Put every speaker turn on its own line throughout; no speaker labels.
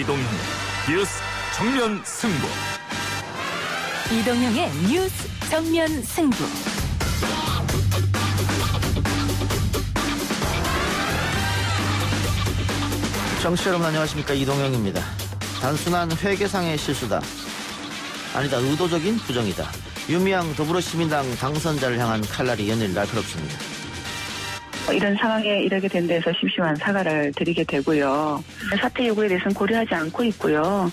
이동형 뉴스 정면 승부.
이동형의 뉴스 정면 승부.
청취자 여러분 안녕하십니까, 이동형입니다. 단순한 회계상의 실수다. 아니다, 의도적인 부정이다. 윤미향 더불어시민당 당선자를 향한 칼날이 연일 날카롭습니다.
이런 상황에 이르게 된 데서 심심한 사과를 드리게 되고요. 사퇴 요구에 대해서는 고려하지 않고 있고요.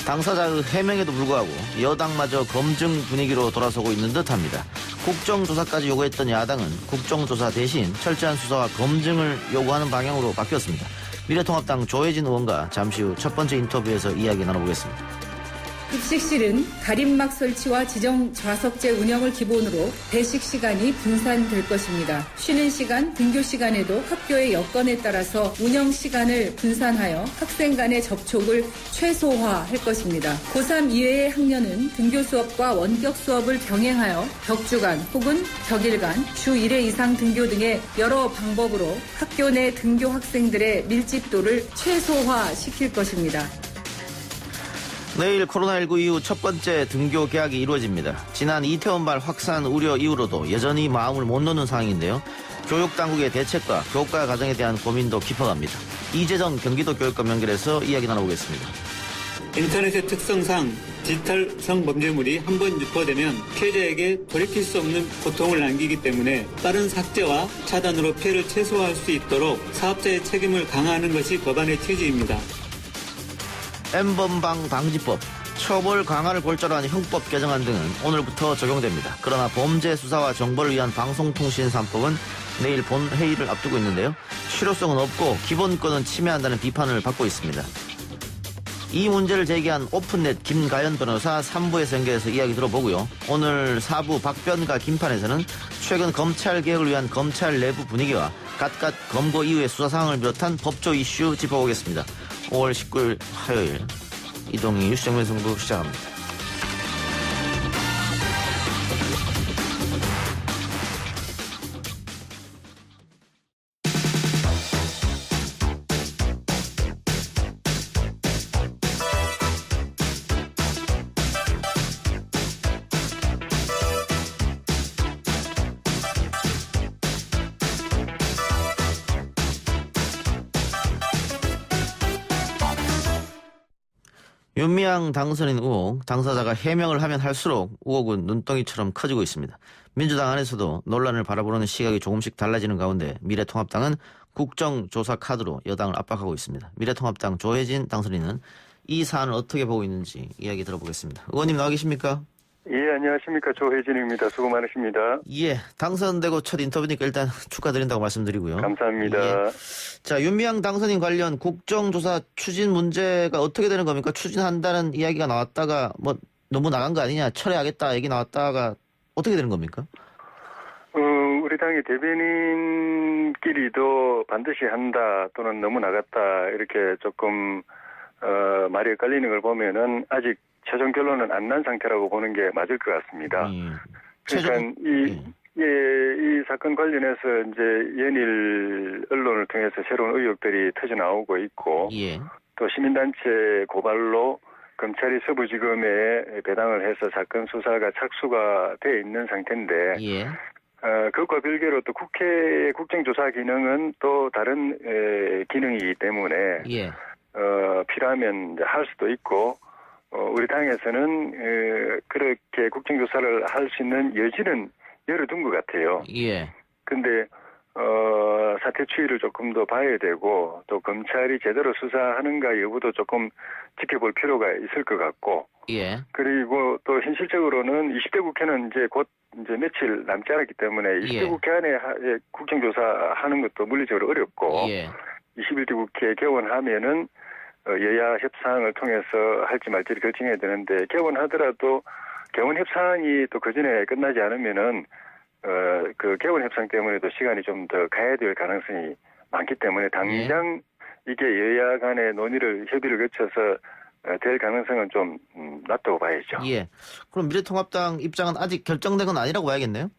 당사자의 해명에도 불구하고 여당마저 검증 분위기로 돌아서고 있는 듯합니다. 국정조사까지 요구했던 야당은 국정조사 대신 철저한 수사와 검증을 요구하는 방향으로 바뀌었습니다. 미래통합당 조혜진 의원과 잠시 후 첫 번째 인터뷰에서 이야기 나눠보겠습니다.
급식실은 가림막 설치와 지정 좌석제 운영을 기본으로 배식 시간이 분산될 것입니다. 쉬는 시간, 등교 시간에도 학교의 여건에 따라서 운영 시간을 분산하여 학생 간의 접촉을 최소화할 것입니다. 고3 이외의 학년은 등교 수업과 원격 수업을 병행하여 격주간 혹은 격일간 주 1회 이상 등교 등의 여러 방법으로 학교 내 등교 학생들의 밀집도를 최소화시킬 것입니다.
내일 코로나19 이후 첫 번째 등교 개학이 이루어집니다. 지난 이태원발 확산 우려 이후로도 여전히 마음을 못 놓는 상황인데요. 교육당국의 대책과 교과 과정에 대한 고민도 깊어갑니다. 이재정 경기도 교육감 연결해서 이야기 나눠보겠습니다.
인터넷의 특성상 디지털 성범죄물이 한번 유포되면 피해자에게 돌이킬 수 없는 고통을 남기기 때문에 빠른 삭제와 차단으로 피해를 최소화할 수 있도록 사업자의 책임을 강화하는 것이 법안의 취지입니다.
N번방 방지법, 처벌 강화를 골자로 한 형법 개정안 등은 오늘부터 적용됩니다. 그러나 범죄 수사와 정보를 위한 방송통신 3법은 내일 본회의를 앞두고 있는데요. 실효성은 없고 기본권은 침해한다는 비판을 받고 있습니다. 이 문제를 제기한 오픈넷 김가연 변호사 3부에서 연결해서 이야기 들어보고요. 오늘 4부 박변과 김판에서는 최근 검찰개혁을 위한 검찰 내부 분위기와 갖갖 검거 이후의 수사 상황을 비롯한 법조 이슈 짚어보겠습니다. 5월 19일 화요일 이동희 뉴스 정면 승부 시작합니다. 윤미향 당선인 의혹, 당사자가 해명을 하면 할수록 의혹은 눈덩이처럼 커지고 있습니다. 민주당 안에서도 논란을 바라보는 시각이 조금씩 달라지는 가운데 미래통합당은 국정조사 카드로 여당을 압박하고 있습니다. 미래통합당 조혜진 당선인은 이 사안을 어떻게 보고 있는지 이야기 들어보겠습니다. 의원님 나와 계십니까?
예, 안녕하십니까. 조혜진입니다. 수고 많으십니다.
예, 당선되고 첫 인터뷰니까 일단 축하드린다고 말씀드리고요.
감사합니다.
예. 자, 윤미향 당선인 관련 국정조사 추진 문제가 어떻게 되는 겁니까? 추진한다는 이야기가 나왔다가 뭐 너무 나간 거 아니냐, 철회하겠다 얘기 나왔다가 어떻게 되는 겁니까?
우리 당의 대변인끼리도 반드시 한다 또는 너무 나갔다 이렇게 조금 말이 엇갈리는 걸 보면은 아직 최종 결론은 안 난 상태라고 보는 게 맞을 것 같습니다. 그러니까 이 사건 관련해서 이제 연일 언론을 통해서 새로운 의혹들이 터져 나오고 있고, 또 시민단체 고발로 검찰이 서부지검에 배당을 해서 사건 수사가 착수가 돼 있는 상태인데, 그것과 별개로 또 국회의 국정조사 기능은 또 다른 기능이기 때문에 필요하면 이제 할 수도 있고. 우리 당에서는 그렇게 국정조사를 할 수 있는 여지는 열어둔 것 같아요. 근데 사태 추이를 조금 더 봐야 되고 또 검찰이 제대로 수사하는가 여부도 조금 지켜볼 필요가 있을 것 같고. 그리고 또 현실적으로는 20대 국회는 이제 곧 이제 며칠 남지 않았기 때문에 20대 국회 안에 국정조사 하는 것도 물리적으로 어렵고 21대 국회 개원하면은 여야 협상을 통해서 할지 말지를 결정해야 되는데 개원하더라도 개원 협상이 또 그 전에 끝나지 않으면은 그 개원 협상 때문에도 시간이 좀 더 가야 될 가능성이 많기 때문에 당장 이게 여야 간의 논의를 협의를 거쳐서 될 가능성은 좀 낮다고 봐야죠.
그럼 미래통합당 입장은 아직 결정된 건 아니라고 봐야겠네요.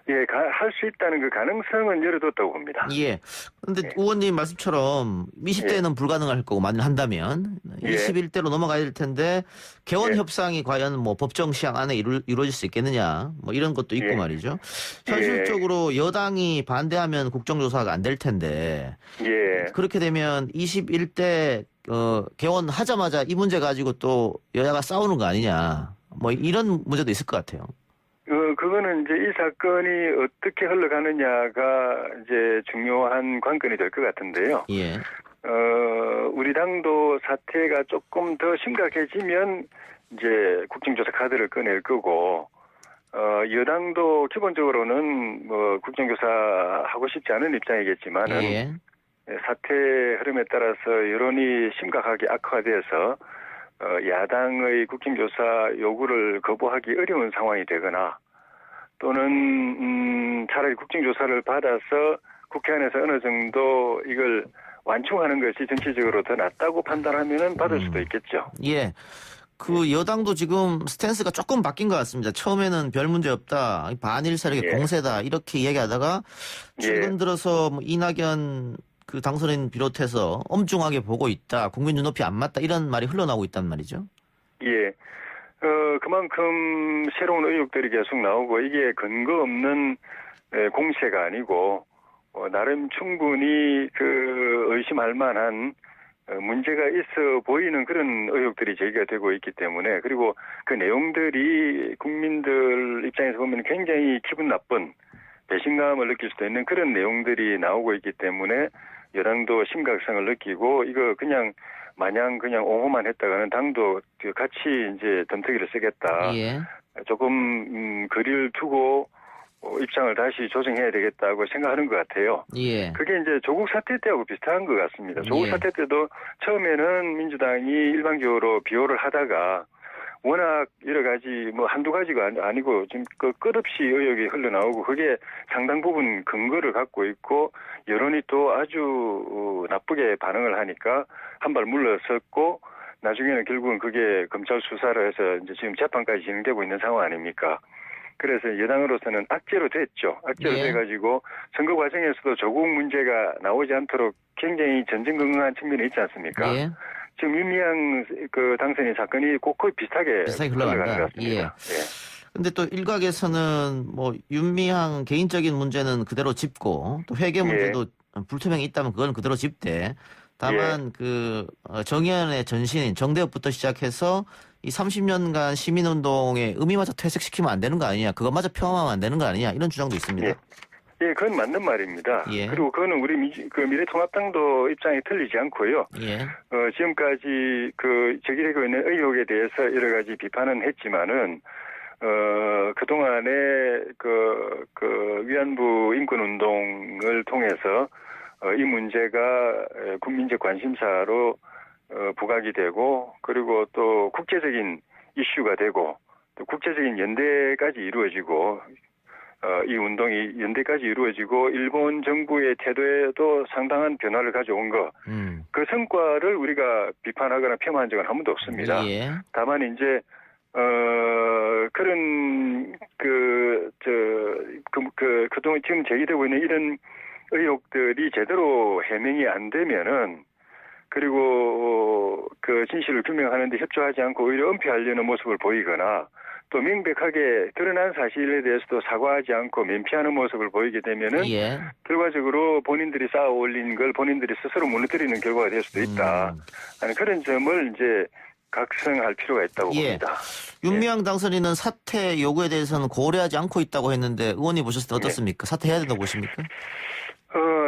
예, 할 수 있다는 그 가능성은 열어뒀다고 봅니다.
예. 그런데
예.
의원님 말씀처럼 20대는 불가능할 거고 만일 한다면
예.
21대로 넘어가야 될 텐데 개원
예.
협상이 과연 뭐 법정 시한 안에 이루어질 수 있겠느냐 뭐 이런 것도 있고
예.
말이죠. 현실적으로 여당이 반대하면 국정조사가 안 될 텐데
예.
그렇게 되면 21대 개원하자마자 이 문제 가지고 또 여야가 싸우는 거 아니냐 뭐 이런 문제도 있을 것 같아요.
그거는 이제 이 사건이 어떻게 흘러가느냐가 이제 중요한 관건이 될 것 같은데요.
예.
우리 당도 사태가 조금 더 심각해지면 이제 국정조사 카드를 꺼낼 거고, 여당도 기본적으로는 뭐 국정조사 하고 싶지 않은 입장이겠지만은,
예.
사태 흐름에 따라서 여론이 심각하게 악화돼서 야당의 국정조사 요구를 거부하기 어려운 상황이 되거나 또는 차라리 국정조사를 받아서 국회 안에서 어느 정도 이걸 완충하는 것이 정치적으로 더 낫다고 판단하면은 받을 수도 있겠죠.
예. 그 여당도 지금 스탠스가 조금 바뀐 것 같습니다. 처음에는 별 문제 없다, 반일 세력의
예.
공세다 이렇게 이야기하다가 최근 들어서 뭐 이낙연 그 당선인 비롯해서 엄중하게 보고 있다, 국민 눈높이 안 맞다 이런 말이 흘러나오고 있단 말이죠.
예. 그만큼 새로운 의혹들이 계속 나오고 이게 근거 없는 공세가 아니고 나름 충분히 그 의심할 만한 문제가 있어 보이는 그런 의혹들이 제기가 되고 있기 때문에 그리고 그 내용들이 국민들 입장에서 보면 굉장히 기분 나쁜 배신감을 느낄 수도 있는 그런 내용들이 나오고 있기 때문에 여당도 심각성을 느끼고 이거 그냥 마냥 그냥 옹호만 했다가는 당도 같이 이제 덤터기를 쓰겠다.
예.
조금 거리를 두고 입장을 다시 조정해야 되겠다고 생각하는 것 같아요.
예.
그게 이제 조국 사태 때하고 비슷한 것 같습니다. 조국
예.
사태 때도 처음에는 민주당이 일반적으로 비호를 하다가 워낙 여러 가지 뭐 한두 가지가 아니고 지금 그 끝없이 의혹이 흘러나오고 그게 상당 부분 근거를 갖고 있고 여론이 또 아주 나쁘게 반응을 하니까 한 발 물러섰고 나중에는 결국은 그게 검찰 수사를 해서 이제 지금 재판까지 진행되고 있는 상황 아닙니까? 그래서 여당으로서는 악재로 됐죠. 악재로
예.
돼가지고 선거 과정에서도 조국 문제가 나오지 않도록 굉장히 전전긍긍한 측면이 있지 않습니까?
예.
지금 윤미향 그 당선인 사건이 거의 비슷하게 흘러가는 것 같습니다.
예. 근데 또 일각에서는 뭐 윤미향 개인적인 문제는 그대로 짚고 또 회계 문제도 불투명이 있다면 그건 그대로 짚되 다만 그 정의연의 전신인 정대협부터 시작해서 이 30년간 시민운동의 의미마저 퇴색시키면 안 되는 거 아니냐, 그것마저 평화하면 안 되는 거 아니냐 이런 주장도 있습니다.
예, 그건 맞는 말입니다.
예.
그리고 그거는 우리 미래통합당도 입장이 틀리지 않고요.
예.
지금까지 그 제기되고 있는 의혹에 대해서 여러 가지 비판은 했지만은 그동안에 그 위안부 인권운동을 통해서 이 문제가 국민적 관심사로 부각이 되고 그리고 또 국제적인 이슈가 되고 또 국제적인 연대까지 이루어지고 이 운동이 연대까지 이루어지고 일본 정부의 태도에도 상당한 변화를 가져온 거. 그 성과를 우리가 비판하거나 폄하한 적은 한 번도 없습니다.
예.
다만 이제 그런 그동안 지금 제기되고 있는 이런 의혹들이 제대로 해명이 안 되면은 그리고 그 진실을 규명하는데 협조하지 않고 오히려 은폐하려는 모습을 보이거나 또 명백하게 드러난 사실에 대해서도 사과하지 않고 면피하는 모습을 보이게 되면은 결과적으로 본인들이 쌓아 올린 걸 본인들이 스스로 무너뜨리는 결과가 될 수도 있다. 하는 그런 점을 이제 각성할 필요가 있다고 봅니다.
윤미향 당선인은 사퇴 요구에 대해서는 고려하지 않고 있다고 했는데 의원님 보셨을 때 어떻습니까? 사퇴해야 된다고 보십니까?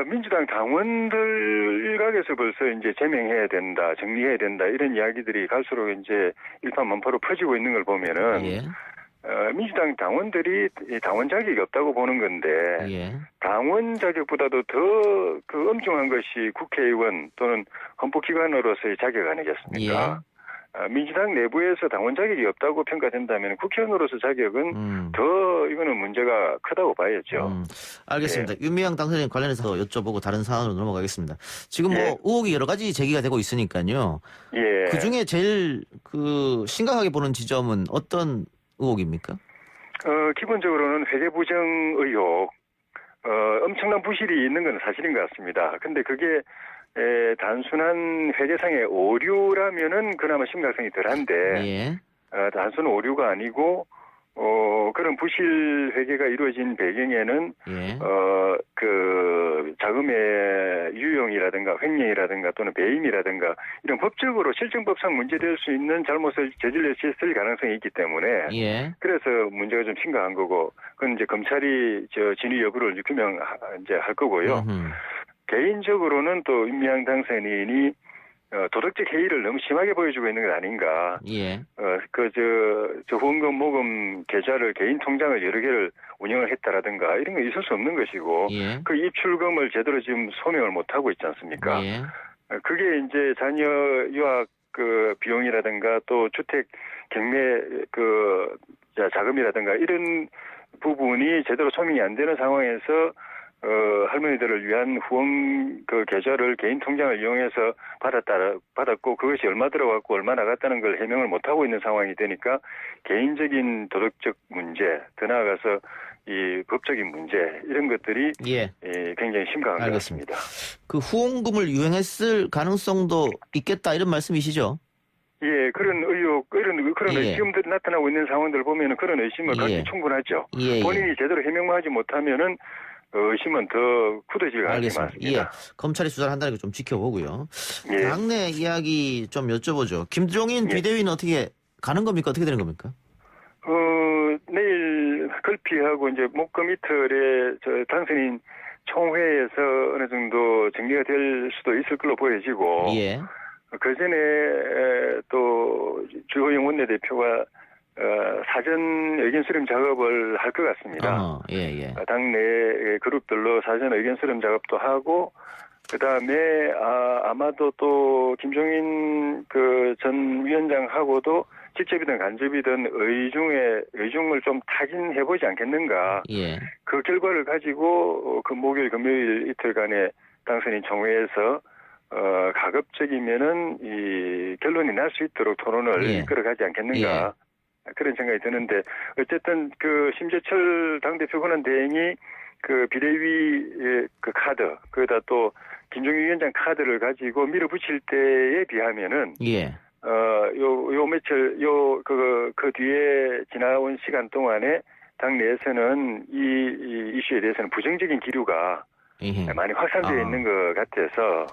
민주당 당원들 일각에서 벌써 이제 제명해야 된다, 정리해야 된다 이런 이야기들이 갈수록 이제 일파만파로 퍼지고 있는 걸 보면은 민주당 당원들이 당원 자격이 없다고 보는 건데 당원 자격보다도 더 그 엄중한 것이 국회의원 또는 헌법기관으로서의 자격 아니겠습니까? 민주당 내부에서 당원 자격이 없다고 평가된다면 국회의원으로서 자격은 더 이거는 문제가 크다고 봐야죠.
알겠습니다. 윤미향 당선인 관련해서 여쭤보고 다른 사안으로 넘어가겠습니다. 지금 뭐 의혹이 여러 가지 제기가 되고 있으니까요. 그 중에 제일 그 심각하게 보는 지점은 어떤 의혹입니까?
기본적으로는 회계부정 의혹, 엄청난 부실이 있는 건 사실인 것 같습니다. 근데 그게 단순한 회계상의 오류라면은 그나마 심각성이 덜한데,
예.
단순 오류가 아니고, 그런 부실 회계가 이루어진 배경에는,
예.
그 자금의 유용이라든가 횡령이라든가 또는 배임이라든가 이런 법적으로 실정법상 문제될 수 있는 잘못을 저질렀을 가능성이 있기 때문에
예.
그래서 문제가 좀 심각한 거고 그건 이제 검찰이 진위 여부를 규명 이제 할 거고요. 개인적으로는 또 임미양 당선인이 도덕적 해이를 너무 심하게 보여주고 있는 것 아닌가.
예.
저 후원금 모금 계좌를 개인 통장을 여러 개를 운영을 했다라든가 이런 거 있을 수 없는 것이고
예.
그 입출금을 제대로 지금 소명을 못 하고 있지 않습니까?
예.
그게 이제 자녀 유학 그 비용이라든가 또 주택 경매 그 자금이라든가 이런 부분이 제대로 소명이 안 되는 상황에서 할머니들을 위한 후원 그 계좌를 개인 통장을 이용해서 받았고 그것이 얼마 들어갔고 얼마 나갔다는 걸 해명을 못 하고 있는 상황이 되니까 개인적인 도덕적 문제, 더 나아가서 이 법적인 문제 이런 것들이
예.
굉장히 심각한 것
알겠습니다.
같습니다.
그 후원금을 유행했을 가능성도 있겠다 이런 말씀이시죠?
예, 그런 의혹, 그런
예.
의심들이 나타나고 있는 상황들을 보면은 그런 의심을 갖기
예.
충분하죠.
예.
본인이 제대로 해명하지 못하면은 의심은 더 굳어질 가능성이 많습니다.
예. 검찰이 수사를 한다는 게 좀 지켜보고요.
예.
당내 이야기 좀 여쭤보죠. 김종인
예.
비대위는 어떻게 가는 겁니까? 어떻게 되는 겁니까?
내일 걸피하고 이제 목금 이틀에 당선인 총회에서 어느 정도 정리가 될 수도 있을 걸로 보여지고.
예.
그 전에 또 주호영 원내대표가 사전 의견 수렴 작업을 할 것 같습니다.
예.
당내 그룹들로 사전 의견 수렴 작업도 하고 그다음에 아마도 또 김종인 그 전 위원장하고도 직접이든 간접이든 의중을 좀 타진해보지 않겠는가.
예.
그 결과를 가지고 그 목요일 금요일 이틀간의 당선인 총회에서 가급적이면은 이 결론이 날 수 있도록 토론을
예.
이끌어가지 않겠는가. 그런 생각이 드는데 어쨌든 그 심재철 당대표 권한대행이 그 비대위 그 카드 거기다 또 김종인 위원장 카드를 가지고 밀어붙일 때에 비하면은
예.
요 며칠 그 뒤에 지나온 시간 동안에 당내에서는 이 이슈에 대해서는 부정적인 기류가
예.
많이 확산되어 있는 것 같아서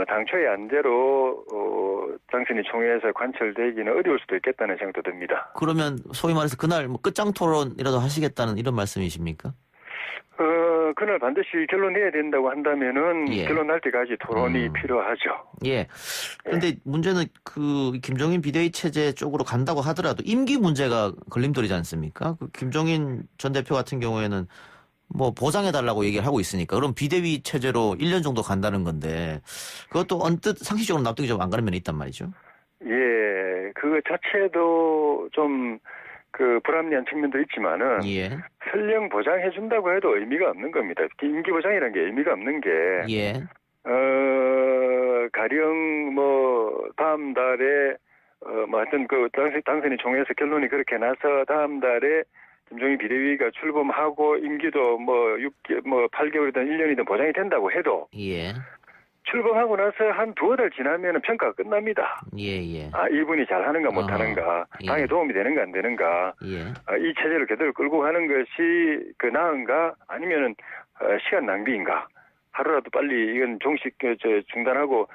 당초의 안대로 당선인 총회에서 관철되기는 어려울 수도 있겠다는 생각도 듭니다.
그러면 소위 말해서 그날 뭐 끝장 토론이라도 하시겠다는 이런 말씀이십니까?
그날 반드시 결론내야 된다고 한다면은
예.
결론날 때까지 토론이 필요하죠.
예. 그런데 문제는 그 김종인 비대위 체제 쪽으로 간다고 하더라도 임기 문제가 걸림돌이지 않습니까? 그 김종인 전 대표 같은 경우에는 뭐 보장해달라고 얘기를 하고 있으니까 그럼 비대위 체제로 1년 정도 간다는 건데 그것도 언뜻 상식적으로 납득이 좀 안 가는 면이 있단 말이죠.
예, 그거 자체도 좀 그 불합리한 측면도 있지만은
예.
설령 보장해준다고 해도 의미가 없는 겁니다. 임기 보장이라는 게 의미가 없는 게
예.
가령 뭐 다음 달에 뭐 하여튼 그 당선인 총회에서 결론이 그렇게 나서 다음 달에 김종인 비대위가 출범하고 임기도 뭐 8개월이든 1년이든 보장이 된다고 해도
예.
출범하고 나서 한 두어 달 지나면은 평가가 끝납니다.
예.
이분이 잘하는가 못하는가,
예.
당에 도움이 되는가 안 되는가,
예.
이 체제를 그대로 끌고 가는 것이 그 나은가 아니면은 시간 낭비인가. 하루라도 빨리 이건 중단하고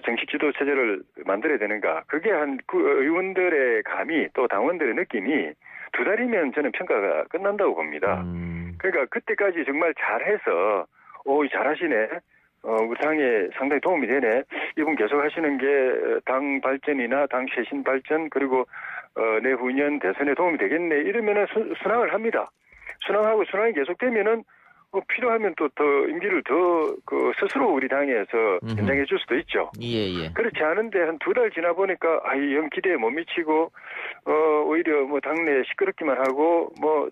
정식 지도 체제를 만들어야 되는가. 그게 그 의원들의 감이 또 당원들의 느낌이 두 달이면 저는 평가가 끝난다고 봅니다. 그러니까 그때까지 정말 잘해서 잘하시네. 우리 당에 상당히 도움이 되네. 이분 계속 하시는 게 당 발전이나 당 쇄신 발전 그리고 내후년 대선에 도움이 되겠네. 이러면은 순항을 합니다. 순항이 계속되면은 필요하면 또 더 임기를 더 스스로 우리 당에서 연장해 줄 수도 있죠.
예.
그렇지 않은데 한 두 달 지나 보니까 영 기대에 못 미치고 오히려 뭐 당내 시끄럽기만 하고 뭐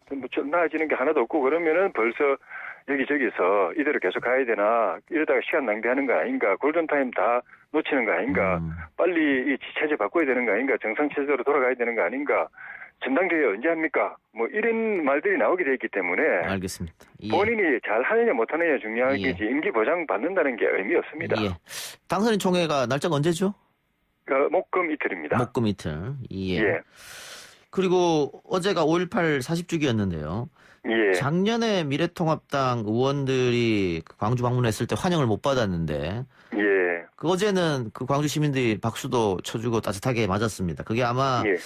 나아지는 게 하나도 없고 그러면은 벌써 여기저기서 이대로 계속 가야 되나 이러다가 시간 낭비하는 거 아닌가 골든타임 다 놓치는 거 아닌가 빨리 이 체제 바꿔야 되는 거 아닌가 정상체제로 돌아가야 되는 거 아닌가 전당대회 언제 합니까? 뭐 이런 말들이 나오게 돼 있기 때문에
알겠습니다. 예.
본인이 잘 하느냐 못하느냐 중요한
예.
게지 임기 보장 받는다는 게 의미 없습니다.
예. 당선인 총회가 날짜가 언제죠?
목금 이틀입니다.
목금 이틀. 예.
예.
그리고 어제가 5.18 40주기였는데요.
예.
작년에 미래통합당 의원들이 광주 방문했을 때 환영을 못 받았는데
예.
어제는 그 광주 시민들이 박수도 쳐주고 따뜻하게 맞았습니다. 그게 아마
예.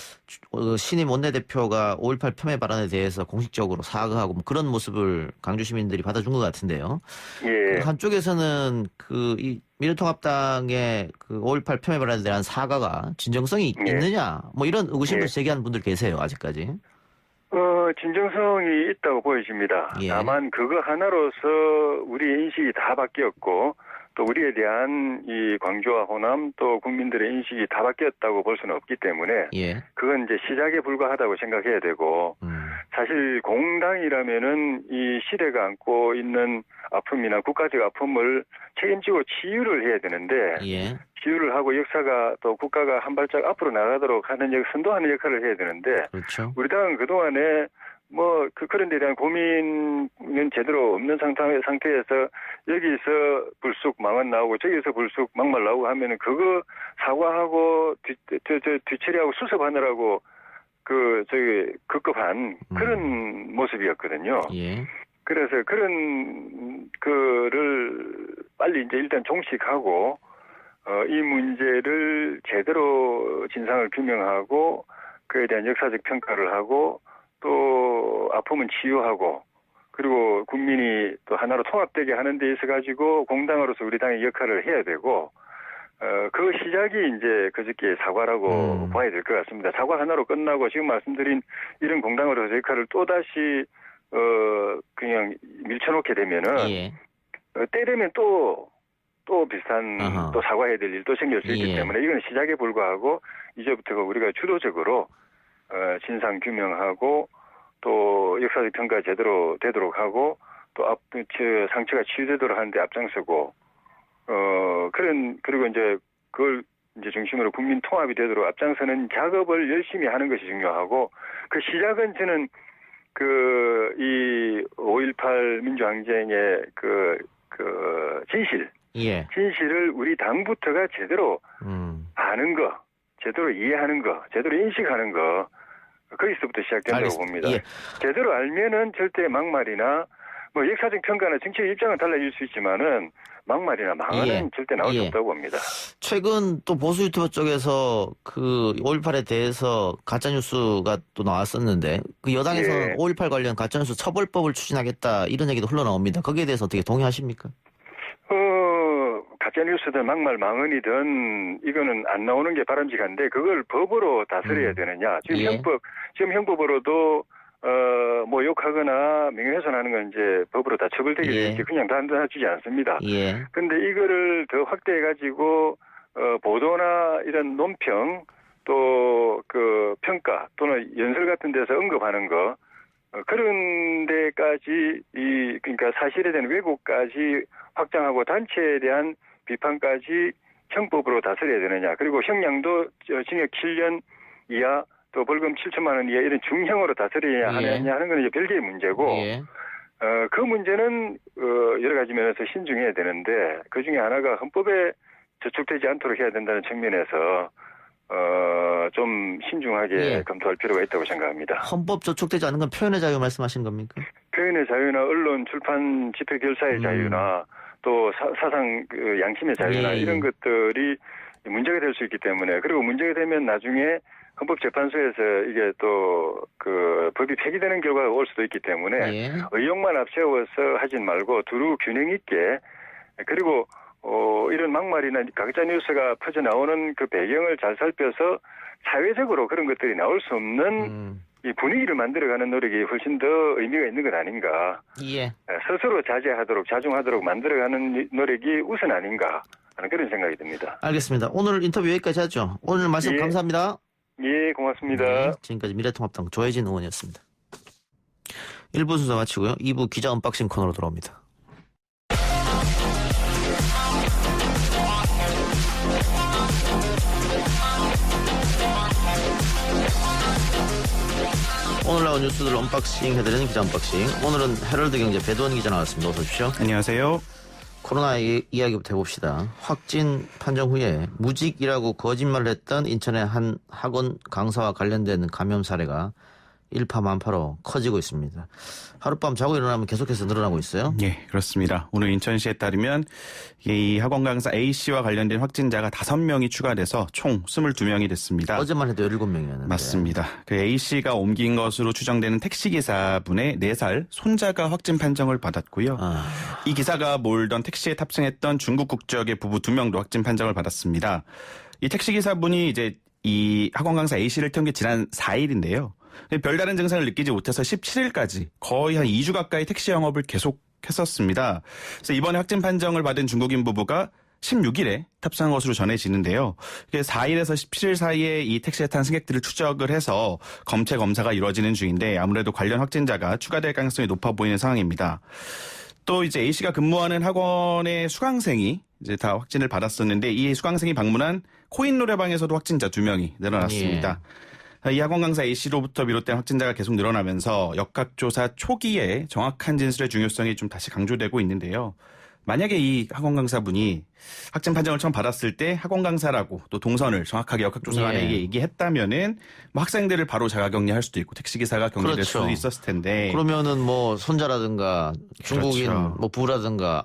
신임 원내대표가 5.18 폄훼 발언에 대해서 공식적으로 사과하고 뭐 그런 모습을 광주 시민들이 받아준 것 같은데요.
예.
한쪽에서는 이 미래통합당의 그 5.18 폄훼 발언에 대한 사과가 진정성이
예.
있느냐 뭐 이런 의구심을
예.
제기하는 분들 계세요. 아직까지.
진정성이 있다고 보여집니다.
예.
다만 그거 하나로서 우리의 인식이 다 바뀌었고 또 우리에 대한 이 광주와 호남 또 국민들의 인식이 다 바뀌었다고 볼 수는 없기 때문에
예.
그건 이제 시작에 불과하다고 생각해야 되고 사실 공당이라면은 이 시대가 안고 있는 아픔이나 국가적 아픔을 책임지고 치유를 해야 되는데
예.
치유를 하고 역사가 또 국가가 한 발짝 앞으로 나가도록 하는 선도하는 역할을 해야 되는데
그렇죠.
우리 당은 그동안에 그런 데 대한 고민은 제대로 없는 상태에서 여기서 불쑥 망언 나오고 저기서 불쑥 막말 나오고 하면은 그거 사과하고 뒤처리하고 수습하느라고 급급한 그런 모습이었거든요.
예.
그래서 그런 거를 빨리 이제 일단 종식하고 이 문제를 제대로 진상을 규명하고 그에 대한 역사적 평가를 하고 또 아픔은 치유하고 그리고 국민이 또 하나로 통합되게 하는 데 있어 가지고 공당으로서 우리 당의 역할을 해야 되고 그 시작이 이제 그저께 사과라고 봐야 될 것 같습니다. 사과 하나로 끝나고 지금 말씀드린 이런 공당으로서 역할을 또다시 그냥 밀쳐놓게 되면은
예.
때 되면 또 비슷한
아하.
또 사과해야 될 일도 생길 수 있기
예.
때문에 이건 시작에 불과하고 이제부터가 우리가 주도적으로 진상 규명하고 또 역사적 평가 제대로 되도록 하고 또 상처가 치유되도록 하는데 앞장서고 그리고 이제 그걸 이제 중심으로 국민 통합이 되도록 앞장서는 작업을 열심히 하는 것이 중요하고 그 시작은 저는 이 5.18 민주항쟁의 진실을 우리 당부터가 제대로 아는 거, 제대로 이해하는 거, 제대로 인식하는 거, 거기서부터 시작된다고
알겠습니다.
봅니다.
예.
제대로 알면은 절대 막말이나 역사적 평가나 정치적 입장은 달라질 수 있지만은 막말이나 망언은
예.
절대 나올 수
예.
없다고 봅니다.
최근 또 보수 유튜버 쪽에서 5.18에 대해서 가짜뉴스가 또 나왔었는데 그 여당에서는
예.
5.18 관련 가짜뉴스 처벌법을 추진하겠다 이런 얘기도 흘러나옵니다. 거기에 대해서 어떻게 동의하십니까?
가짜뉴스든 막말 망언이든 이거는 안 나오는 게 바람직한데 그걸 법으로 다스려야 되느냐. 지금
예.
형법으로도 욕하거나 명예훼손하는 건 이제 법으로 다 처벌되게
예.
되지 그냥 단단하지 않습니다.
예.
근데 이거를 더 확대해가지고 보도나 이런 논평 또 평가 또는 연설 같은 데서 언급하는 거 그런 데까지 그러니까 사실에 대한 왜곡까지 확장하고 단체에 대한 비판까지 형법으로 다스려야 되느냐. 그리고 형량도 징역 7년 이하 또 벌금 7천만 원 이하 이런 중형으로 다스려야 하느냐 하는 건 이제 별개의 문제고
예.
그 문제는 여러 가지 면에서 신중해야 되는데 그중에 하나가 헌법에 저촉되지 않도록 해야 된다는 측면에서 좀 신중하게
예.
검토할 필요가 있다고 생각합니다.
헌법 저촉되지 않는 건 표현의 자유 말씀하신 겁니까?
표현의 자유나 언론, 출판, 집회, 결사의 자유나 또 사상 양심의 자유나
예.
이런 것들이 문제가 될 수 있기 때문에 그리고 문제가 되면 나중에 헌법재판소에서 이게 또 법이 폐기되는 결과가 올 수도 있기 때문에
예.
의혹만 앞세워서 하진 말고 두루 균형 있게 그리고 이런 막말이나 가짜 뉴스가 퍼져 나오는 그 배경을 잘 살펴서 사회적으로 그런 것들이 나올 수 없는 이 분위기를 만들어가는 노력이 훨씬 더 의미가 있는 것 아닌가.
예.
스스로 자제하도록 자중하도록 만들어가는 노력이 우선 아닌가 하는 그런 생각이 듭니다.
알겠습니다. 오늘 인터뷰 여기까지 하죠. 오늘 말씀
예.
감사합니다.
예, 고맙습니다.
네, 지금까지 미래통합당 조혜진 의원이었습니다. 1부 순서 마치고요. 2부 기자 언박싱 코너로 돌아옵니다. 오늘 나온 뉴스들 언박싱 해드리는 기자 언박싱. 오늘은 헤럴드 경제 배도원 기자 나왔습니다. 어서 오십시오.
안녕하세요.
코로나 이야기부터 해봅시다. 확진 판정 후에 무직이라고 거짓말을 했던 인천의 한 학원 강사와 관련된 감염 사례가 일파만파로 커지고 있습니다. 하룻밤 자고 일어나면 계속해서 늘어나고 있어요.
예, 그렇습니다. 오늘 인천시에 따르면 이 학원 강사 A씨와 관련된 확진자가 5명이 추가돼서 총 22명이 됐습니다.
어제만 해도 17명이었는데.
맞습니다. 그 A씨가 옮긴 것으로 추정되는 택시기사분의 4살 손자가 확진 판정을 받았고요. 이 기사가 몰던 택시에 탑승했던 중국 국적의 부부 2명도 확진 판정을 받았습니다. 이 택시기사분이 이제 이 학원 강사 A씨를 태운 게 지난 4일인데요. 별다른 증상을 느끼지 못해서 17일까지 거의 한 2주 가까이 택시 영업을 계속했었습니다. 그래서 이번에 확진 판정을 받은 중국인 부부가 16일에 탑승한 것으로 전해지는데요. 4일에서 17일 사이에 이 택시에 탄 승객들을 추적을 해서 검체 검사가 이루어지는 중인데 아무래도 관련 확진자가 추가될 가능성이 높아 보이는 상황입니다. 또 이제 A씨가 근무하는 학원의 수강생이 이제 다 확진을 받았었는데 이 수강생이 방문한 코인 노래방에서도 확진자 2명이 늘어났습니다. 예. 이 학원 강사 A씨로부터 비롯된 확진자가 계속 늘어나면서 역학조사 초기에 정확한 진술의 중요성이 좀 다시 강조되고 있는데요. 만약에 이 학원 강사분이 확진 판정을 처음 받았을 때 학원 강사라고 또 동선을 정확하게 역학조사관에게 얘기했다면은 뭐 학생들을 바로 자가격리할 수도 있고 택시기사가 격리될
그렇죠.
수도 있었을 텐데.
그러면은 뭐 손자라든가 중국인
그렇죠.
뭐 부라든가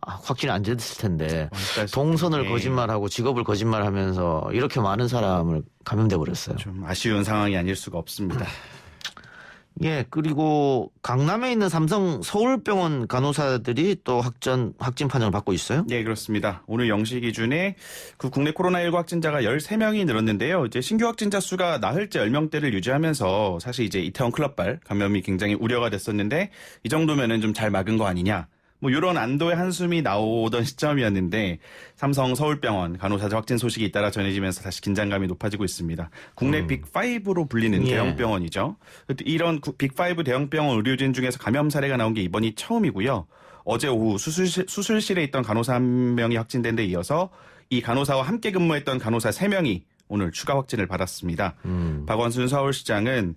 확진이 안 됐을 텐데 동선을 거짓말하고 직업을 거짓말하면서 이렇게 많은 사람을 감염돼 버렸어요.
좀 아쉬운 상황이 아닐 수가 없습니다.
예, 그리고 강남에 있는 삼성 서울병원 간호사들이 또 확진 판정을 받고 있어요?
네, 그렇습니다. 오늘 0시 기준에 그 국내 코로나19 확진자가 13명이 늘었는데요. 이제 신규 확진자 수가 나흘째 10명대를 유지하면서 사실 이제 이태원 클럽발 감염이 굉장히 우려가 됐었는데 이 정도면은 좀 잘 막은 거 아니냐. 뭐 이런 안도의 한숨이 나오던 시점이었는데 삼성 서울병원 간호사들 확진 소식이 잇따라 전해지면서 다시 긴장감이 높아지고 있습니다. 국내 빅5로 불리는 대형병원이죠. 이런 빅5 대형병원 의료진 중에서 감염 사례가 나온 게 이번이 처음이고요. 어제 오후 수술실에 있던 간호사 1명이 확진된 데 이어서 이 간호사와 함께 근무했던 간호사 3명이 오늘 추가 확진을 받았습니다. 박원순 서울시장은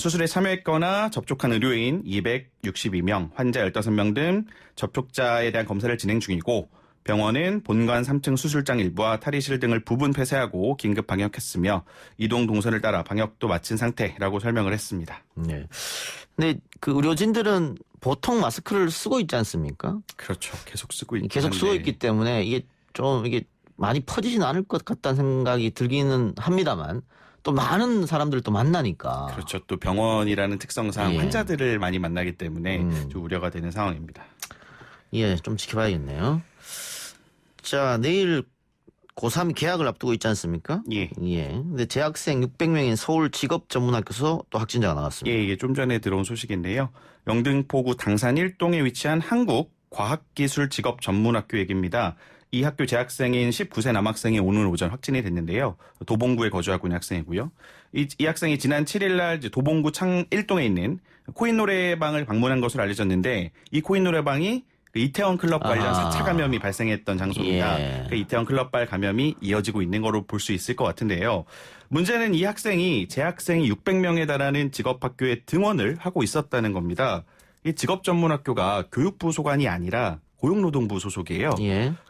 수술에 참여했거나 접촉한 의료인 262명, 환자 15명 등 접촉자에 대한 검사를 진행 중이고 병원은 본관 3층 수술장 일부와 탈의실 등을 부분 폐쇄하고 긴급 방역했으며 이동 동선을 따라 방역도 마친 상태라고 설명을 했습니다.
네. 근데 그 의료진들은 보통 마스크를 쓰고 있지 않습니까?
그렇죠. 계속 쓰고 있긴
계속 쓰고 있기 때문에 이게 많이 퍼지진 않을 것 같다는 생각이 들기는 합니다만 또 많은 사람들을 또 만나니까.
그렇죠. 또 병원이라는 특성상 환자들을 많이 만나기 때문에 좀 우려가 되는 상황입니다.
예, 좀 지켜봐야겠네요. 자, 내일 고3 개학을 앞두고 있지 않습니까?
예.
근데 재학생 600명인 서울 직업전문학교에서 또 확진자가 나왔습니다.
예, 이게 좀 전에 들어온 소식인데요. 영등포구 당산 1동에 위치한 한국과학기술직업전문학교 얘기입니다. 이 학교 재학생인 19세 남학생이 오늘 오전 확진이 됐는데요. 도봉구에 거주하고 있는 학생이고요. 이 학생이 지난 7일 날 도봉구 창 1동에 있는 코인 노래방을 방문한 것으로 알려졌는데 이 코인 노래방이 이태원 클럽 관련 4차 감염이 발생했던 장소입니다. 그 이태원 클럽발 감염이 이어지고 있는 거로 볼 수 있을 것 같은데요. 문제는 이 학생이 재학생이 600명에 달하는 직업학교에 등원을 하고 있었다는 겁니다. 이 직업전문학교가 교육부 소관이 아니라 고용노동부 소속이에요.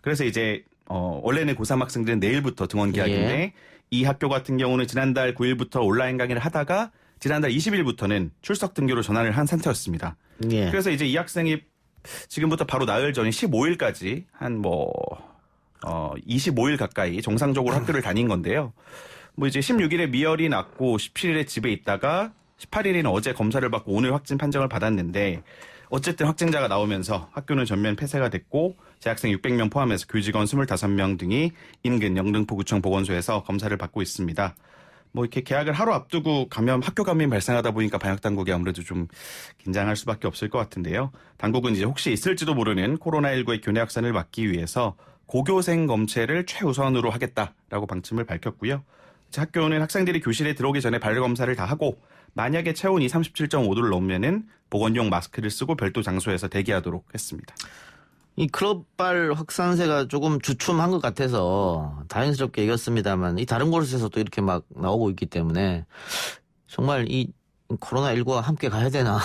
그래서 이제 원래는 고3 학생들은 내일부터 등원 계약인데 이 학교 같은 경우는 지난달 9일부터 온라인 강의를 하다가 지난달 20일부터는 출석 등교로 전환을 한 상태였습니다. 그래서 이제 이 학생이 지금부터 바로 나흘 전인 15일까지 한 25일 가까이 정상적으로 학교를 다닌 건데요. 뭐 이제 16일에 미열이 났고 17일에 집에 있다가 18일에는 어제 검사를 받고 오늘 확진 판정을 받았는데 어쨌든 확진자가 나오면서 학교는 전면 폐쇄가 됐고 재학생 600명 포함해서 교직원 25명 등이 인근 영등포구청 보건소에서 검사를 받고 있습니다. 뭐 이렇게 개학을 하루 앞두고 학교 감염이 발생하다 보니까 방역당국이 아무래도 좀 긴장할 수밖에 없을 것 같은데요. 당국은 이제 혹시 있을지도 모르는 코로나19의 교내 확산을 막기 위해서 고교생 검체를 최우선으로 하겠다라고 방침을 밝혔고요. 학교는 학생들이 교실에 들어오기 전에 발검사를 다 하고 만약에 체온이 37.5도를 넘으면은 보건용 마스크를 쓰고 별도 장소에서 대기하도록 했습니다.
이 클럽발 확산세가 조금 주춤한 것 같아서 다행스럽게 이겼습니다만 이 다른 곳에서도 이렇게 막 나오고 있기 때문에 정말 이 코로나19와 함께 가야 되나?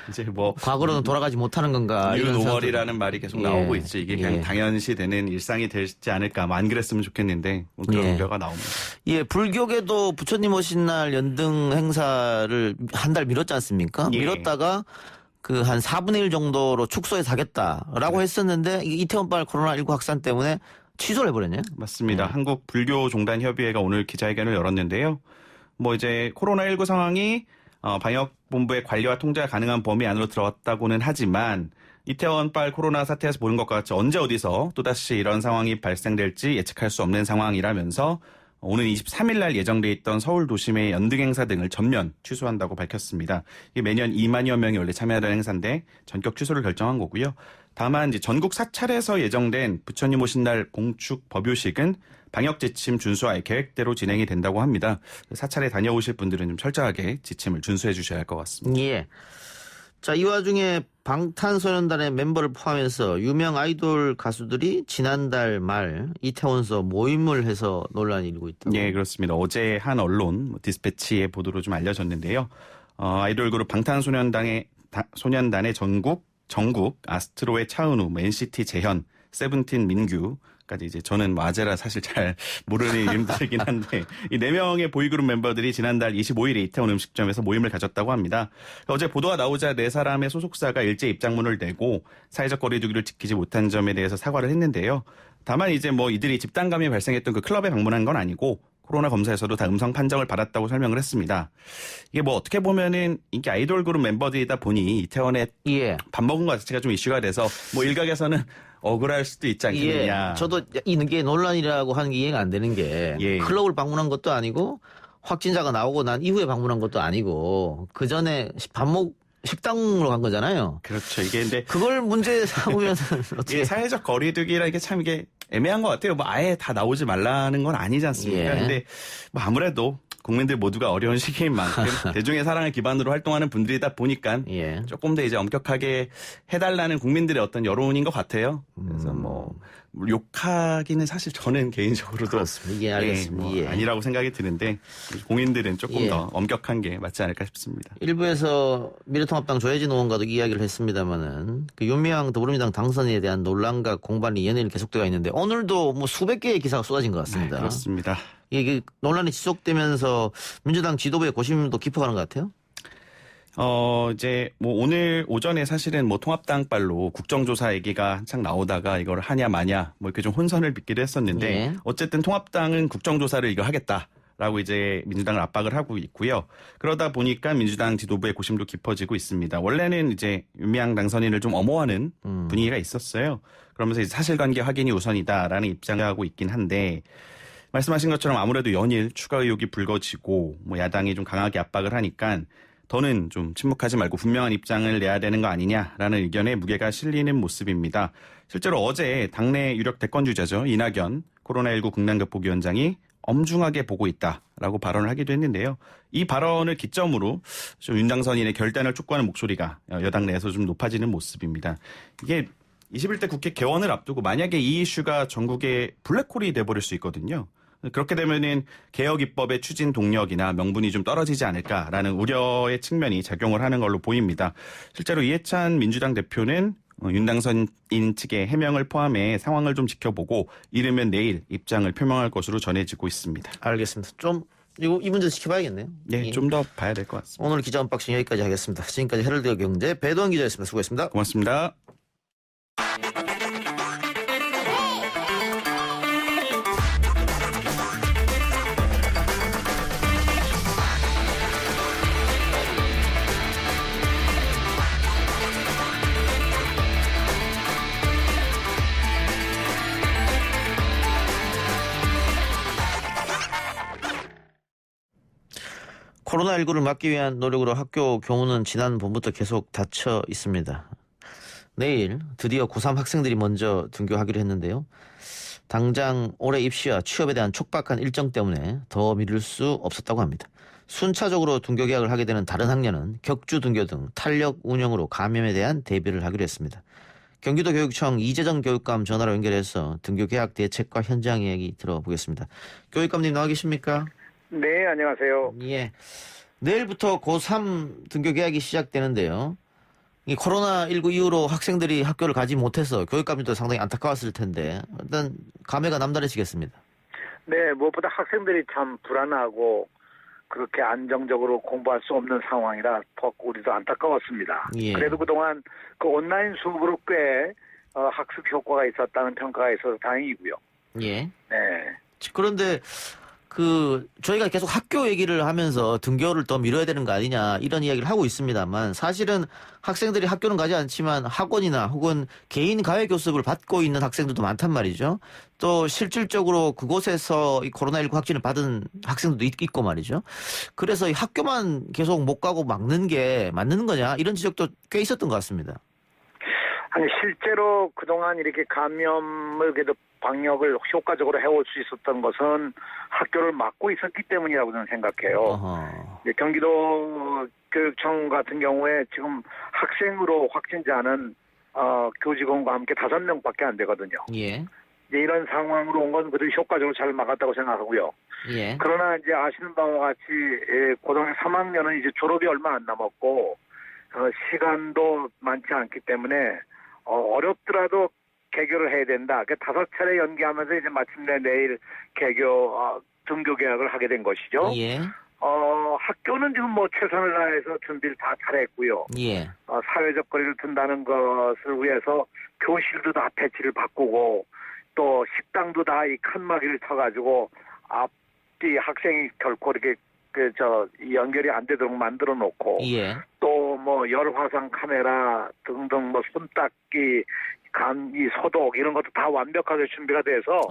이제 뭐
과거로는 돌아가지 못하는 건가?
뉴
이런
노멀이라는 말이 계속 나오고 있지. 이게 그냥 당연시 되는 일상이 되지 않을까. 안 그랬으면 좋겠는데 뭐 그런 우려가 나옵니다.
예, 불교계도 부처님 오신 날 연등 행사를 한 달 미뤘지 않습니까? 미뤘다가 그 한 4분의 1 정도로 축소해서 하겠다라고 했었는데 이태원발 코로나19 확산 때문에 취소를 해버렸네요.
맞습니다. 한국 불교종단협의회가 오늘 기자회견을 열었는데요. 뭐 이제 코로나19 상황이 방역본부의 관리와 통제가 가능한 범위 안으로 들어왔다고는 하지만 이태원발 코로나 사태에서 보는 것과 같이 언제 어디서 또다시 이런 상황이 발생될지 예측할 수 없는 상황이라면서 오는 23일 날 예정돼 있던 서울 도심의 연등 행사 등을 전면 취소한다고 밝혔습니다. 이게 매년 2만여 명이 원래 참여하는 행사인데 전격 취소를 결정한 거고요. 다만 이제 전국 사찰에서 예정된 부처님 오신 날 봉축 법요식은 방역 지침 준수하에 계획대로 진행이 된다고 합니다. 사찰에 다녀오실 분들은 좀 철저하게 지침을 준수해 주셔야 할 것 같습니다.
예. 자, 이 와중에 방탄소년단의 멤버를 포함해서 유명 아이돌 가수들이 지난달 말 이태원서 모임을 해서 논란이 일고 있다고.
네, 그렇습니다. 어제 한 언론 디스패치의 보도로 좀 알려졌는데요. 아이돌 그룹 방탄소년단의 정국, 아스트로의 차은우, NCT 재현, 세븐틴 민규까지 이제 저는 아재라 사실 잘 모르는 이름들이긴 한데 이 4명의 보이그룹 멤버들이 지난달 25일에 이태원 음식점에서 모임을 가졌다고 합니다. 어제 보도가 나오자 4사람의 소속사가 일제 입장문을 내고 사회적 거리두기를 지키지 못한 점에 대해서 사과를 했는데요. 다만 이제 뭐 이들이 집단감이 발생했던 그 클럽에 방문한 건 아니고 코로나 검사에서도 다 음성 판정을 받았다고 설명을 했습니다. 이게 뭐 어떻게 보면은 인기 아이돌 그룹 멤버들이다 보니 이태원에 밥 먹은 것 자체가 좀 이슈가 돼서 뭐 일각에서는 억울할 수도 있지 않겠느냐.
저도 이게 논란이라고 하는 게 이해가 안 되는 게 클럽을 방문한 것도 아니고 확진자가 나오고 난 이후에 방문한 것도 아니고 그 전에 식당으로 간 거잖아요.
그렇죠. 이게 근데
그걸 문제 삼으면 어떻게
사회적 거리두기라는 게 참 이게 애매한 것 같아요. 뭐 아예 다 나오지 말라는 건 아니지 않습니까? 근데 뭐 아무래도 국민들 모두가 어려운 시기인 만큼 대중의 사랑을 기반으로 활동하는 분들이다 보니까 조금 더 이제 엄격하게 해달라는 국민들의 어떤 여론인 것 같아요. 그래서 뭐 욕하기는 사실 저는 개인적으로도
그렇습니다. 알겠습니다.
아니라고 생각이 드는데 공인들은 조금 더 엄격한 게 맞지 않을까 싶습니다.
일부에서 미래통합당 조혜진 의원과도 이야기를 했습니다마는 그 윤미향 더불어민주당 당선인에 대한 논란과 공방이 연일 계속되어 있는데 오늘도 뭐 수백 개의 기사가 쏟아진 것 같습니다.
그렇습니다.
이게 논란이 지속되면서 민주당 지도부의 고심도 깊어가는 것 같아요.
이제 뭐 오늘 오전에 사실은 뭐 통합당빨로 국정조사 얘기가 한창 나오다가 이걸 하냐 마냐 뭐 이렇게 좀 혼선을 빚기도 했었는데 어쨌든 통합당은 국정조사를 이거 하겠다라고 이제 민주당을 압박을 하고 있고요. 그러다 보니까 민주당 지도부의 고심도 깊어지고 있습니다. 원래는 이제 윤미향 당선인을 좀 엄호하는 분위기가 있었어요. 그러면서 이제 사실관계 확인이 우선이다라는 입장을 하고 있긴 한데 말씀하신 것처럼 아무래도 연일 추가 의혹이 불거지고 뭐 야당이 좀 강하게 압박을 하니까 더는 좀 침묵하지 말고 분명한 입장을 내야 되는 거 아니냐라는 의견에 무게가 실리는 모습입니다. 실제로 어제 당내 유력 대권주자죠. 이낙연 코로나19 국난극복위원장이 엄중하게 보고 있다라고 발언을 하기도 했는데요. 이 발언을 기점으로 좀 윤 당선인의 결단을 촉구하는 목소리가 여당 내에서 좀 높아지는 모습입니다. 이게 21대 국회 개원을 앞두고 만약에 이 이슈가 전국에 블랙홀이 돼버릴 수 있거든요. 그렇게 되면은 개혁 입법의 추진 동력이나 명분이 좀 떨어지지 않을까라는 우려의 측면이 작용을 하는 걸로 보입니다. 실제로 이해찬 민주당 대표는 윤 당선인 측의 해명을 포함해 상황을 좀 지켜보고 이르면 내일 입장을 표명할 것으로 전해지고 있습니다.
알겠습니다. 이 문제 지켜봐야겠네요.
네, 좀 더 봐야 될 것 같습니다.
오늘 기자 언박싱 여기까지 하겠습니다. 지금까지 헤럴드 경제 배도원 기자였습니다. 수고했습니다.
고맙습니다.
코로나19를 막기 위한 노력으로 학교 교문은 지난 봄부터 계속 닫혀 있습니다. 내일 드디어 고3 학생들이 먼저 등교하기로 했는데요. 당장 올해 입시와 취업에 대한 촉박한 일정 때문에 더 미룰 수 없었다고 합니다. 순차적으로 등교 계약을 하게 되는 다른 학년은 격주 등교 등 탄력 운영으로 감염에 대한 대비를 하기로 했습니다. 경기도 교육청 이재정 교육감 전화로 연결해서 등교 계약 대책과 현장 이야기 들어보겠습니다. 교육감님 나와 계십니까?
네, 안녕하세요.
예. 내일부터 고3 등교 개학이 시작되는데요. 이 코로나19 이후로 학생들이 학교를 가지 못해서 교육감들도 상당히 안타까웠을 텐데 일단 감회가 남다르시겠습니다.
네, 무엇보다 학생들이 참 불안하고 그렇게 안정적으로 공부할 수 없는 상황이라 더 우리도 안타까웠습니다.
예.
그래도 그동안 그 온라인 수업으로 꽤 학습 효과가 있었다는 평가가 있어서 다행이고요.
예.
네.
그런데 저희가 계속 학교 얘기를 하면서 등교를 더 미뤄야 되는 거 아니냐 이런 이야기를 하고 있습니다만 사실은 학생들이 학교는 가지 않지만 학원이나 혹은 개인 가외 교습을 받고 있는 학생들도 많단 말이죠. 또 실질적으로 그곳에서 이 코로나19 확진을 받은 학생들도 있고 말이죠. 그래서 이 학교만 계속 못 가고 막는 게 맞는 거냐 이런 지적도 꽤 있었던 것 같습니다.
아니 실제로 그동안 이렇게 감염을 그래도 방역을 효과적으로 해올 수 있었던 것은 학교를 막고 있었기 때문이라고 저는 생각해요. 경기도 교육청 같은 경우에 지금 학생으로 확진자는 교직원과 함께 5명밖에 안 되거든요.
예.
이제 이런 상황으로 온 건 그래도 효과적으로 잘 막았다고 생각하고요.
예.
그러나 이제 아시는 바와 같이 고등학교 3학년은 이제 졸업이 얼마 안 남았고 시간도 많지 않기 때문에 어렵더라도 개교를 해야 된다. 5차례 연기하면서 이제 마침내 내일 등교 계약을 하게 된 것이죠.
예.
학교는 지금 최선을 다해서 준비를 다 잘했고요.
예.
사회적 거리를 둔다는 것을 위해서 교실도 다 배치를 바꾸고 또 식당도 다 이 칸막이를 쳐가지고 앞뒤 학생이 결코 이렇게 연결이 안 되도록 만들어 놓고
예.
또 열화상 카메라 등등 손닦기 이 소독 이런 것도 다 완벽하게 준비가 돼서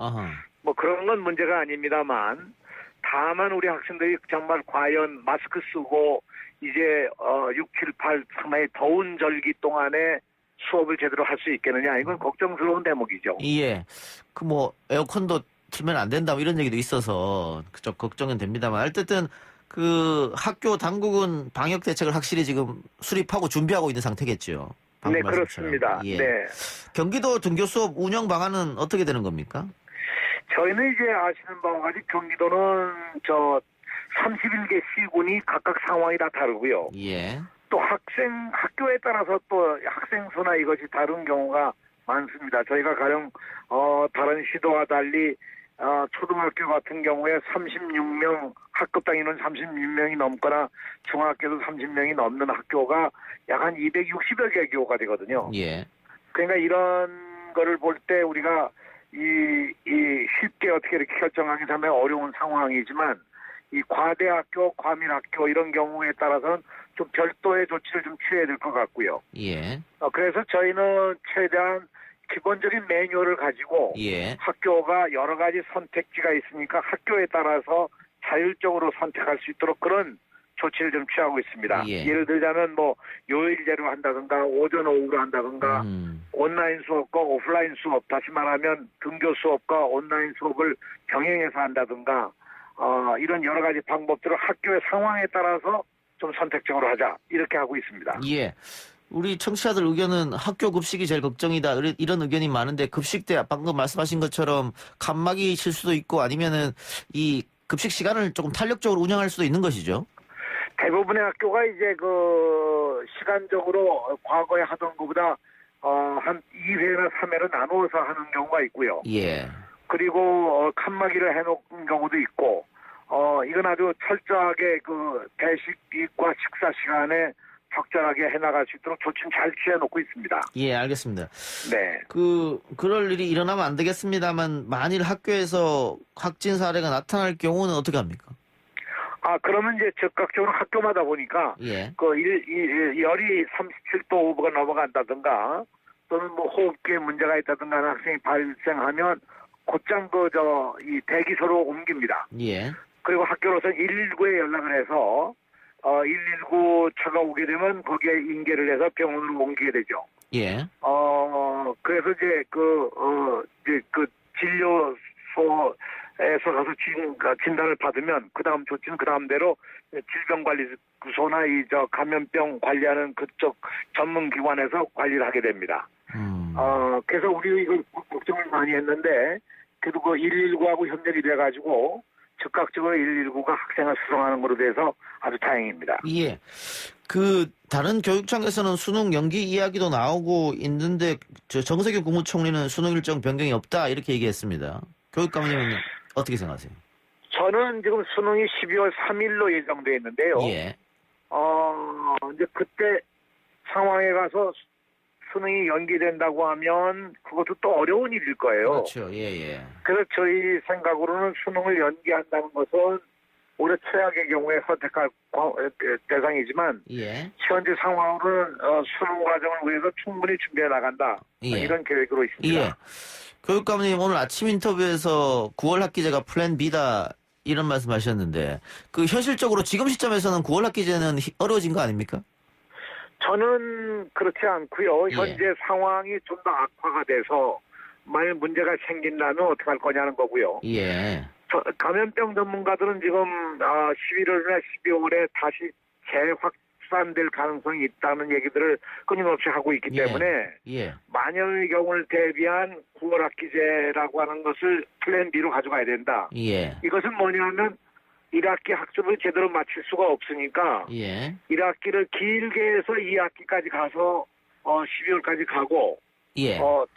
그런 건 문제가 아닙니다만 다만 우리 학생들이 정말 과연 마스크 쓰고 이제 6, 7, 8 상당히 더운 절기 동안에 수업을 제대로 할 수 있겠느냐 이건 걱정스러운 대목이죠.
예. 에어컨도 틀면 안 된다 이런 얘기도 있어서 좀 걱정은 됩니다만 어쨌든 학교 당국은 방역 대책을 확실히 지금 수립하고 준비하고 있는 상태겠죠.
네, 그렇습니다.
예.
네.
경기도 등교 수업 운영 방안은 어떻게 되는 겁니까?
저희는 이제 아시는 바와 같이 경기도는 31개 시군이 각각 상황이 다 다르고요.
예.
또 학교에 따라서 또 학생 수나 이것이 다른 경우가 많습니다. 저희가 가령 다른 시도와 달리 초등학교 같은 경우에 36명, 학급당 인원 36명이 넘거나 중학교도 30명이 넘는 학교가 약 한 260여 개 교가 되거든요.
예.
그러니까 이런 거를 볼 때 우리가 쉽게 어떻게 이렇게 결정하기 상당히 어려운 상황이지만 이 과대학교, 과밀학교 이런 경우에 따라서는 좀 별도의 조치를 좀 취해야 될 것 같고요.
예.
그래서 저희는 최대한 기본적인 매뉴얼을 가지고
예.
학교가 여러 가지 선택지가 있으니까 학교에 따라서 자율적으로 선택할 수 있도록 그런 조치를 좀 취하고 있습니다.
예.
예를 들자면 요일제로 한다든가 오전 오후로 한다든가 온라인 수업과 오프라인 수업 다시 말하면 등교 수업과 온라인 수업을 병행해서 한다든가 이런 여러 가지 방법들을 학교의 상황에 따라서 좀 선택적으로 하자 이렇게 하고 있습니다.
예. 우리 청취자들 의견은 학교 급식이 제일 걱정이다 이런 의견이 많은데 급식 때 방금 말씀하신 것처럼 칸막이 칠 수도 있고 아니면은 이 급식 시간을 조금 탄력적으로 운영할 수도 있는 것이죠.
대부분의 학교가 이제 시간적으로 과거에 하던 것보다 한 2회나 3회로 나누어서 하는 경우가 있고요.
예.
그리고 칸막이를 해놓은 경우도 있고 이건 아주 철저하게 배식과 식사 시간에 적절하게 해나갈 수 있도록 조치는 잘 취해놓고 있습니다.
예, 알겠습니다.
네.
그럴 일이 일어나면 안 되겠습니다만 만일 학교에서 확진 사례가 나타날 경우는 어떻게 합니까?
그러면 이제 즉각적으로 학교마다 보니까
예.
열이 37도 오버가 넘어간다든가 또는 호흡기에 문제가 있다든가 하는 학생이 발생하면 곧장 이 대기소로 옮깁니다.
예.
그리고 학교로서는 119에 연락을 해서 119 차가 오게 되면 거기에 인계를 해서 병원으로 옮기게 되죠.
예.
그래서 이제 진료소에서 가서 진단을 받으면 그다음 조치는 그다음대로 질병관리소나 감염병 관리하는 그쪽 전문기관에서 관리를 하게 됩니다. 그래서 우리 이걸 걱정을 많이 했는데 그래도 119하고 협력이 돼가지고 즉각적으로 119가 학생을 수송하는 걸로 돼서 아주 다행입니다.
예. 그 다른 교육청에서는 수능 연기 이야기도 나오고 있는데 정세균 국무총리는 수능 일정 변경이 없다 이렇게 얘기했습니다. 교육감님은 어떻게 생각하세요?
저는 지금 수능이 12월 3일로 예정돼 있는데요.
예.
이제 그때 상황에 가서 수능이 연기된다고 하면 그것도 또 어려운 일일 거예요.
그렇죠. 예.
그래서 저희 생각으로는 수능을 연기한다는 것은 올해 최악의 경우에 선택할 대상이지만
예.
현재 상황으로는 수능 과정을 위해서 충분히 준비해 나간다.
예.
이런 계획으로 있습니다.
예. 교육감님 오늘 아침 인터뷰에서 9월 학기제가 플랜 B다 이런 말씀하셨는데 그 현실적으로 지금 시점에서는 9월 학기제는 어려워진 거 아닙니까?
저는 그렇지 않고요.
예.
현재 상황이 좀 더 악화가 돼서 만약 문제가 생긴다면 어떻게 할 거냐는 거고요.
예.
감염병 전문가들은 지금 11월이나 12월에 다시 재확산될 가능성이 있다는 얘기들을 끊임없이 하고 있기 때문에 만약의 경우를 대비한 9월 학기제라고 하는 것을 플랜 B로 가져가야 된다.
예.
이것은 뭐냐면 1학기 학습을 제대로 마칠 수가 없으니까 1학기를 길게 해서 2학기까지 가서 12월까지 가고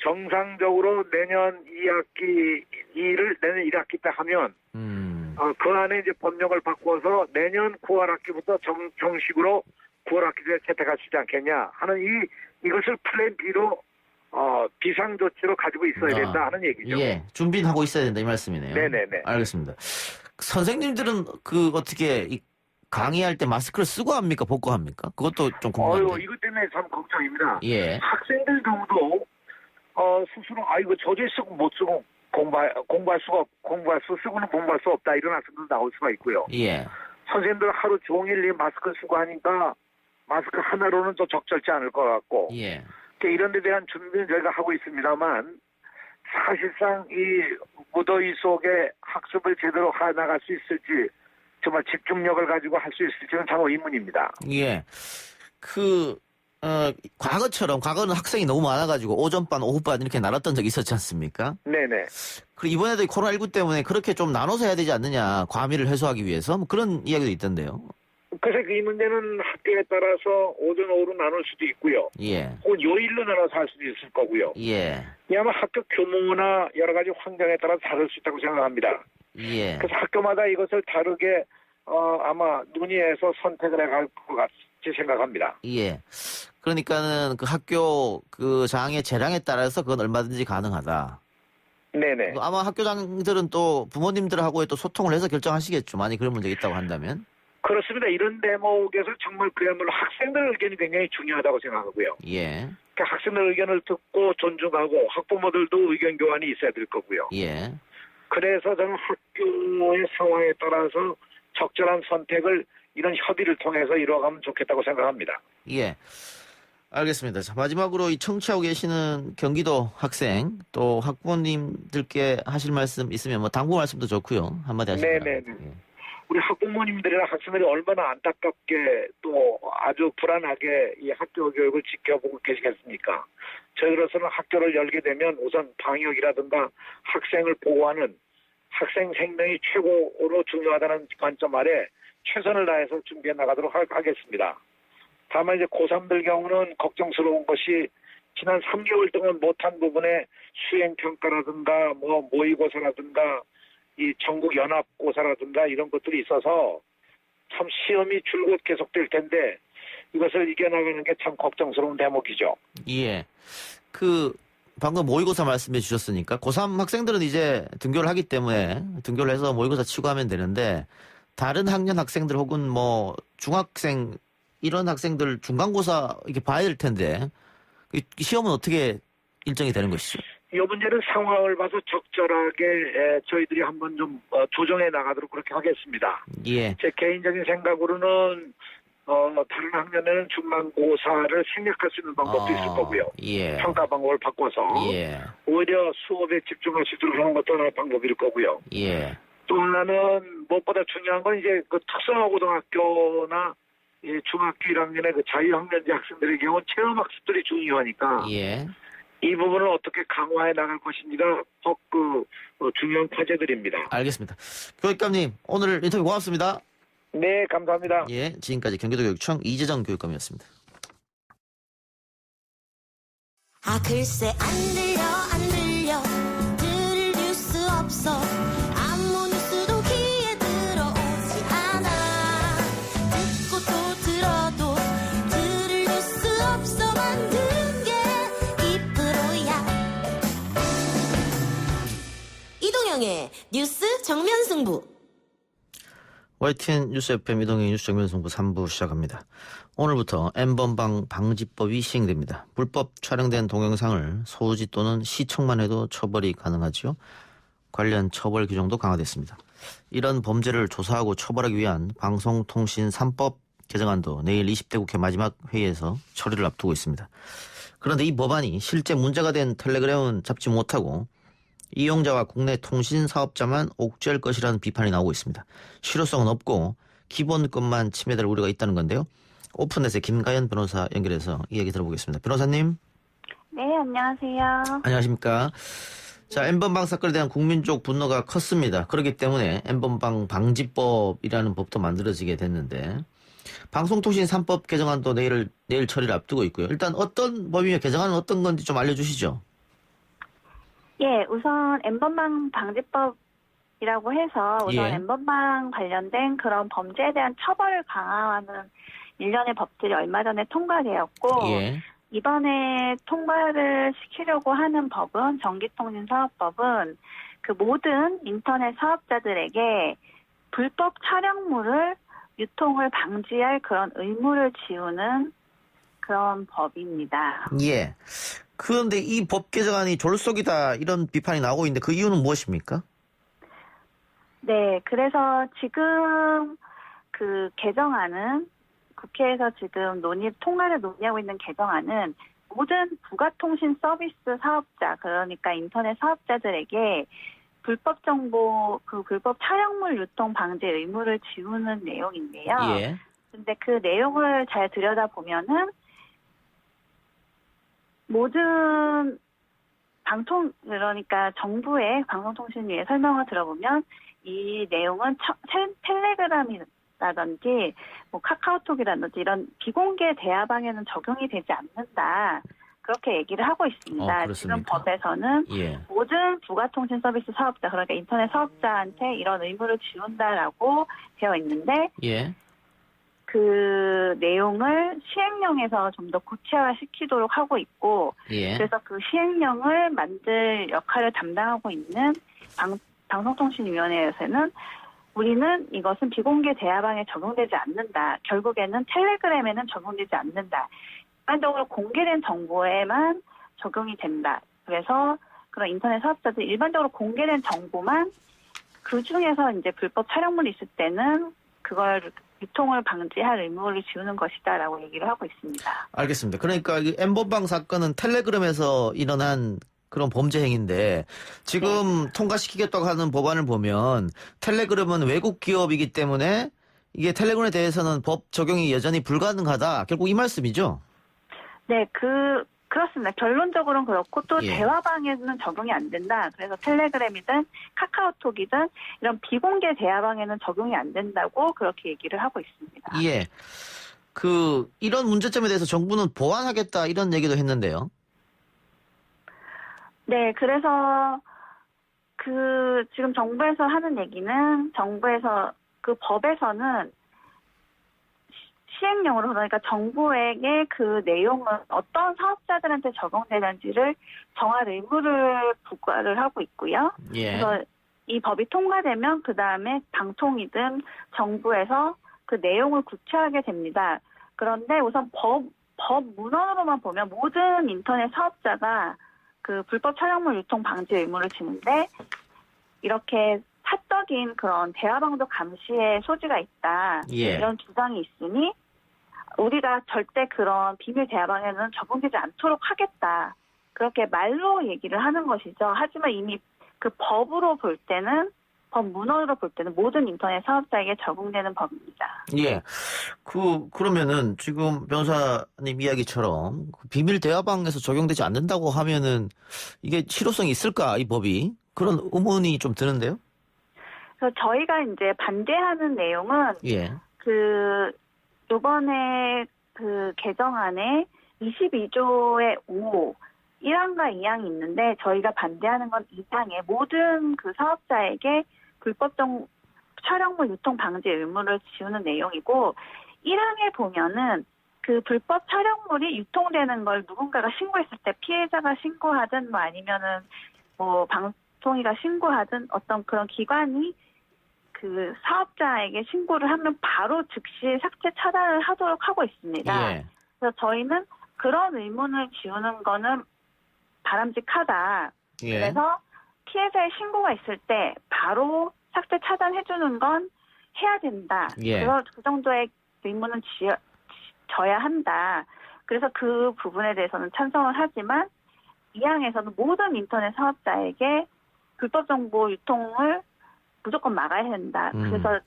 정상적으로 내년 2학기를 내년 1학기 때 하면 그 안에 이제 법령을 바꿔서 내년 9월 학기부터 정식으로 9월 학기제를 채택할 수 있지 않겠냐 하는 이것을 플랜 B로 비상조치로 가지고 있어야 된다 하는 얘기죠.
예, 준비는 하고 있어야 된다 이 말씀이네요.
네네네.
알겠습니다. 선생님들은 강의할 때 마스크를 쓰고 합니까? 벗고 합니까? 그것도 좀 궁금한데.
이것 때문에 참 걱정입니다.
예.
학생들 경우도 스스로 이거 저주에 쓰고 못 쓰고 공부할 수 쓰고는 공부할 수 없다 이런 학생들 나올 수가 있고요.
예.
선생님들 하루 종일 이 마스크 쓰고 하니까 마스크 하나로는 좀 적절치 않을 것 같고.
예.
이런 데 대한 준비는 저희가 하고 있습니다만 사실상 이 무더위 속에 학습을 제대로 해나갈 수 있을지 정말 집중력을 가지고 할 수 있을지는 참 의문입니다.
예. 과거는 학생이 너무 많아가지고 오전반, 오후반 이렇게 나눴던 적이 있었지 않습니까?
네네.
그리고 이번에도 코로나19 때문에 그렇게 좀 나눠서 해야 되지 않느냐, 과미를 해소하기 위해서 뭐 그런 이야기도 있던데요.
그래서 이 문제는 학교에 따라서 오전, 오후로 나눌 수도 있고요.
예.
혹은 요일로 나눠서 할 수도 있을 거고요.
예.
아마 학교 규모나 여러 가지 환경에 따라 다를 수 있다고 생각합니다.
예.
그래서 학교마다 이것을 다르게 아마 논의해서 선택을 해갈 것 같이 생각합니다.
예. 그러니까는 그 학교 장의 재량에 따라서 그건 얼마든지 가능하다.
네네.
아마 학교장들은 또 부모님들하고의 또 소통을 해서 결정하시겠죠. 만약 그런 문제가 있다고 한다면.
그렇습니다. 이런 대목에서 정말 그야말로 학생들 의견이 굉장히 중요하다고 생각하고요.
예.
그러니까 학생들 의견을 듣고 존중하고 학부모들도 의견 교환이 있어야 될 거고요.
예.
그래서 저는 학교의 상황에 따라서 적절한 선택을 이런 협의를 통해서 이루어가면 좋겠다고 생각합니다.
예. 알겠습니다. 자, 마지막으로 이 청취하고 계시는 경기도 학생 또 학부모님들께 하실 말씀 있으면 뭐 당부 말씀도 좋고요. 한마디 하시면.
네네. 우리 학부모님들이나 학생들이 얼마나 안타깝게 또 아주 불안하게 이 학교 교육을 지켜보고 계시겠습니까? 저희로서는 학교를 열게 되면 우선 방역이라든가 학생을 보호하는 학생 생명이 최고로 중요하다는 관점 아래 최선을 다해서 준비해 나가도록 하겠습니다. 다만 이제 고3들 경우는 걱정스러운 것이 지난 3개월 동안 못한 부분에 수행평가라든가 모의고사라든가 이 전국 연합고사라든가 이런 것들이 있어서 참 시험이 줄곧 계속될 텐데 이것을 이겨나가는 게 참 걱정스러운 대목이죠.
예. 방금 모의고사 말씀해 주셨으니까 고3 학생들은 이제 등교를 하기 때문에 등교를 해서 모의고사 치고 하면 되는데 다른 학년 학생들 혹은 뭐 중학생 이런 학생들 중간고사 이렇게 봐야 될 텐데 시험은 어떻게 일정이 되는 것이죠?
이 문제는 상황을 봐서 적절하게 저희들이 한번 좀 조정해 나가도록 그렇게 하겠습니다.
예.
제 개인적인 생각으로는 다른 학년에는 중간고사를 생략할 수 있는 방법도 있을 거고요.
예.
평가 방법을 바꿔서 오히려 수업에 집중할 수 있도록 하는 것도 하나의 방법일 거고요.
예.
또 하나는 무엇보다 중요한 건 이제 그 특성화고등학교나 이 중학교 1학년의 그 자유학년제 학생들의 경우 체험학습들이 중요하니까 이 부분을 어떻게 강화해 나갈 것인지가 중요한 과제들입니다.
알겠습니다. 교육감님, 오늘 인터뷰 고맙습니다.
네, 감사합니다.
예, 지금까지 경기도교육청 이재정 교육감이었습니다.
글쎄 안 들려 들을 뉴스 없어 아무 뉴스도 귀에 들어오지 않아 듣고 또 들어도 들을 뉴스 없어 만든 게 이 프로야 이동영의 뉴스 정면 승부.
YTN 뉴스 FM 이동의 뉴스 정면 승부 3부 시작합니다. 오늘부터 N번방 방지법이 시행됩니다. 불법 촬영된 동영상을 소지 또는 시청만 해도 처벌이 가능하지요. 관련 처벌 규정도 강화됐습니다. 이런 범죄를 조사하고 처벌하기 위한 방송통신 3법 개정안도 내일 20대 국회 마지막 회의에서 처리를 앞두고 있습니다. 그런데 이 법안이 실제 문제가 된 텔레그램은 잡지 못하고 이용자와 국내 통신 사업자만 옥죄할 것이라는 비판이 나오고 있습니다. 실효성은 없고 기본권만 침해될 우려가 있다는 건데요. 오픈넷의 김가연 변호사 연결해서 이 얘기 들어보겠습니다. 변호사님.
네, 안녕하세요.
안녕하십니까. 자, N번방 사건에 대한 국민적 분노가 컸습니다. 그렇기 때문에 N번방 방지법이라는 법도 만들어지게 됐는데 방송통신 3법 개정안도 내일 처리를 앞두고 있고요. 일단 어떤 법이며 개정안은 어떤 건지 좀 알려주시죠.
예, 우선 N번방 방지법이라고 해서 우선 N번방 관련된 그런 범죄에 대한 처벌을 강화하는 일련의 법들이 얼마 전에 통과되었고 이번에 통과를 시키려고 하는 법은 전기통신사업법은 그 모든 인터넷 사업자들에게 불법 촬영물을 유통을 방지할 그런 의무를 지우는 그런 법입니다.
예. 그런데 이 법 개정안이 졸속이다 이런 비판이 나오고 있는데 그 이유는 무엇입니까?
네, 그래서 지금 그 개정안은 국회에서 지금 통과를 논의하고 있는 개정안은 모든 부가통신 서비스 사업자, 그러니까 인터넷 사업자들에게 불법 정보, 불법 촬영물 유통 방지 의무를 지우는 내용인데요. 근데 그 내용을 잘 들여다보면은 모든 그러니까 정부의 방송통신위의 설명을 들어보면 이 내용은 텔레그램이라든지 뭐 카카오톡이라든지 이런 비공개 대화방에는 적용이 되지 않는다. 그렇게 얘기를 하고 있습니다. 지금 법에서는 모든 부가통신 서비스 사업자, 그러니까 인터넷 사업자한테 이런 의무를 지운다라고 되어 있는데 그 내용을 시행령에서 좀 더 구체화시키도록 하고 있고 그래서 그 시행령을 만들 역할을 담당하고 있는 방송통신위원회에서는 우리는 이것은 비공개 대화방에 적용되지 않는다. 결국에는 텔레그램에는 적용되지 않는다. 일반적으로 공개된 정보에만 적용이 된다. 그래서 그런 인터넷 사업자들 일반적으로 공개된 정보만 그 중에서 이제 불법 촬영물이 있을 때는 그걸 유통을 방지할 의무를 지우는 것이다라고 얘기를 하고 있습니다.
알겠습니다. 그러니까 이 N번방 사건은 텔레그램에서 일어난 그런 범죄 행위인데 지금 통과시키겠다고 하는 법안을 보면 텔레그램은 외국 기업이기 때문에 이게 텔레그램에 대해서는 법 적용이 여전히 불가능하다. 결국 이 말씀이죠?
네, 그렇습니다. 결론적으로는 그렇고 또 대화방에는 적용이 안 된다. 그래서 텔레그램이든 카카오톡이든 이런 비공개 대화방에는 적용이 안 된다고 그렇게 얘기를 하고 있습니다.
예. 이런 문제점에 대해서 정부는 보완하겠다 이런 얘기도 했는데요.
네, 그래서 지금 정부에서 하는 얘기는 정부에서 그 법에서는 시행령으로 그러니까 정부에게 그 내용은 어떤 사업자들한테 적용되는지를 정할 의무를 부과를 하고 있고요. 그래서 이 법이 통과되면 그 다음에 방통이든 정부에서 그 내용을 구체하게 됩니다. 그런데 우선 법 문헌으로만 보면 모든 인터넷 사업자가 그 불법 촬영물 유통 방지 의무를 지는데 이렇게 사적인 그런 대화방도 감시의 소지가 있다. 이런 주장이 있으니 우리가 절대 그런 비밀 대화방에는 적용되지 않도록 하겠다. 그렇게 말로 얘기를 하는 것이죠. 하지만 이미 그 법으로 볼 때는 법 문헌으로 볼 때는 모든 인터넷 사업자에게 적용되는 법입니다.
예. 그러면은 지금 변호사님 이야기처럼 비밀 대화방에서 적용되지 않는다고 하면은 이게 실효성이 있을까, 이 법이? 그런 의문이 좀 드는데요?
그래서 저희가 이제 반대하는 내용은
예.
요번에 개정안에 22조의 5 1항과 2항이 있는데 저희가 반대하는 건 2항에 모든 사업자에게 불법 촬영물 유통 방지 의무를 지우는 내용이고 1항에 보면은 불법 촬영물이 유통되는 걸 누군가가 신고했을 때 피해자가 신고하든 아니면은 방송이가 신고하든 어떤 그런 기관이 사업자에게 신고를 하면 바로 즉시 삭제 차단을 하도록 하고 있습니다.
예.
그래서 저희는 그런 의무를 지우는 거는 바람직하다.
예.
그래서 피해자의 신고가 있을 때 바로 삭제 차단해주는 건 해야 된다.
예.
그래서 그 정도의 의무는 져야 한다. 그래서 그 부분에 대해서는 찬성을 하지만 2항에서는 모든 인터넷 사업자에게 불법 정보 유통을 무조건 막아야 된다. 그래서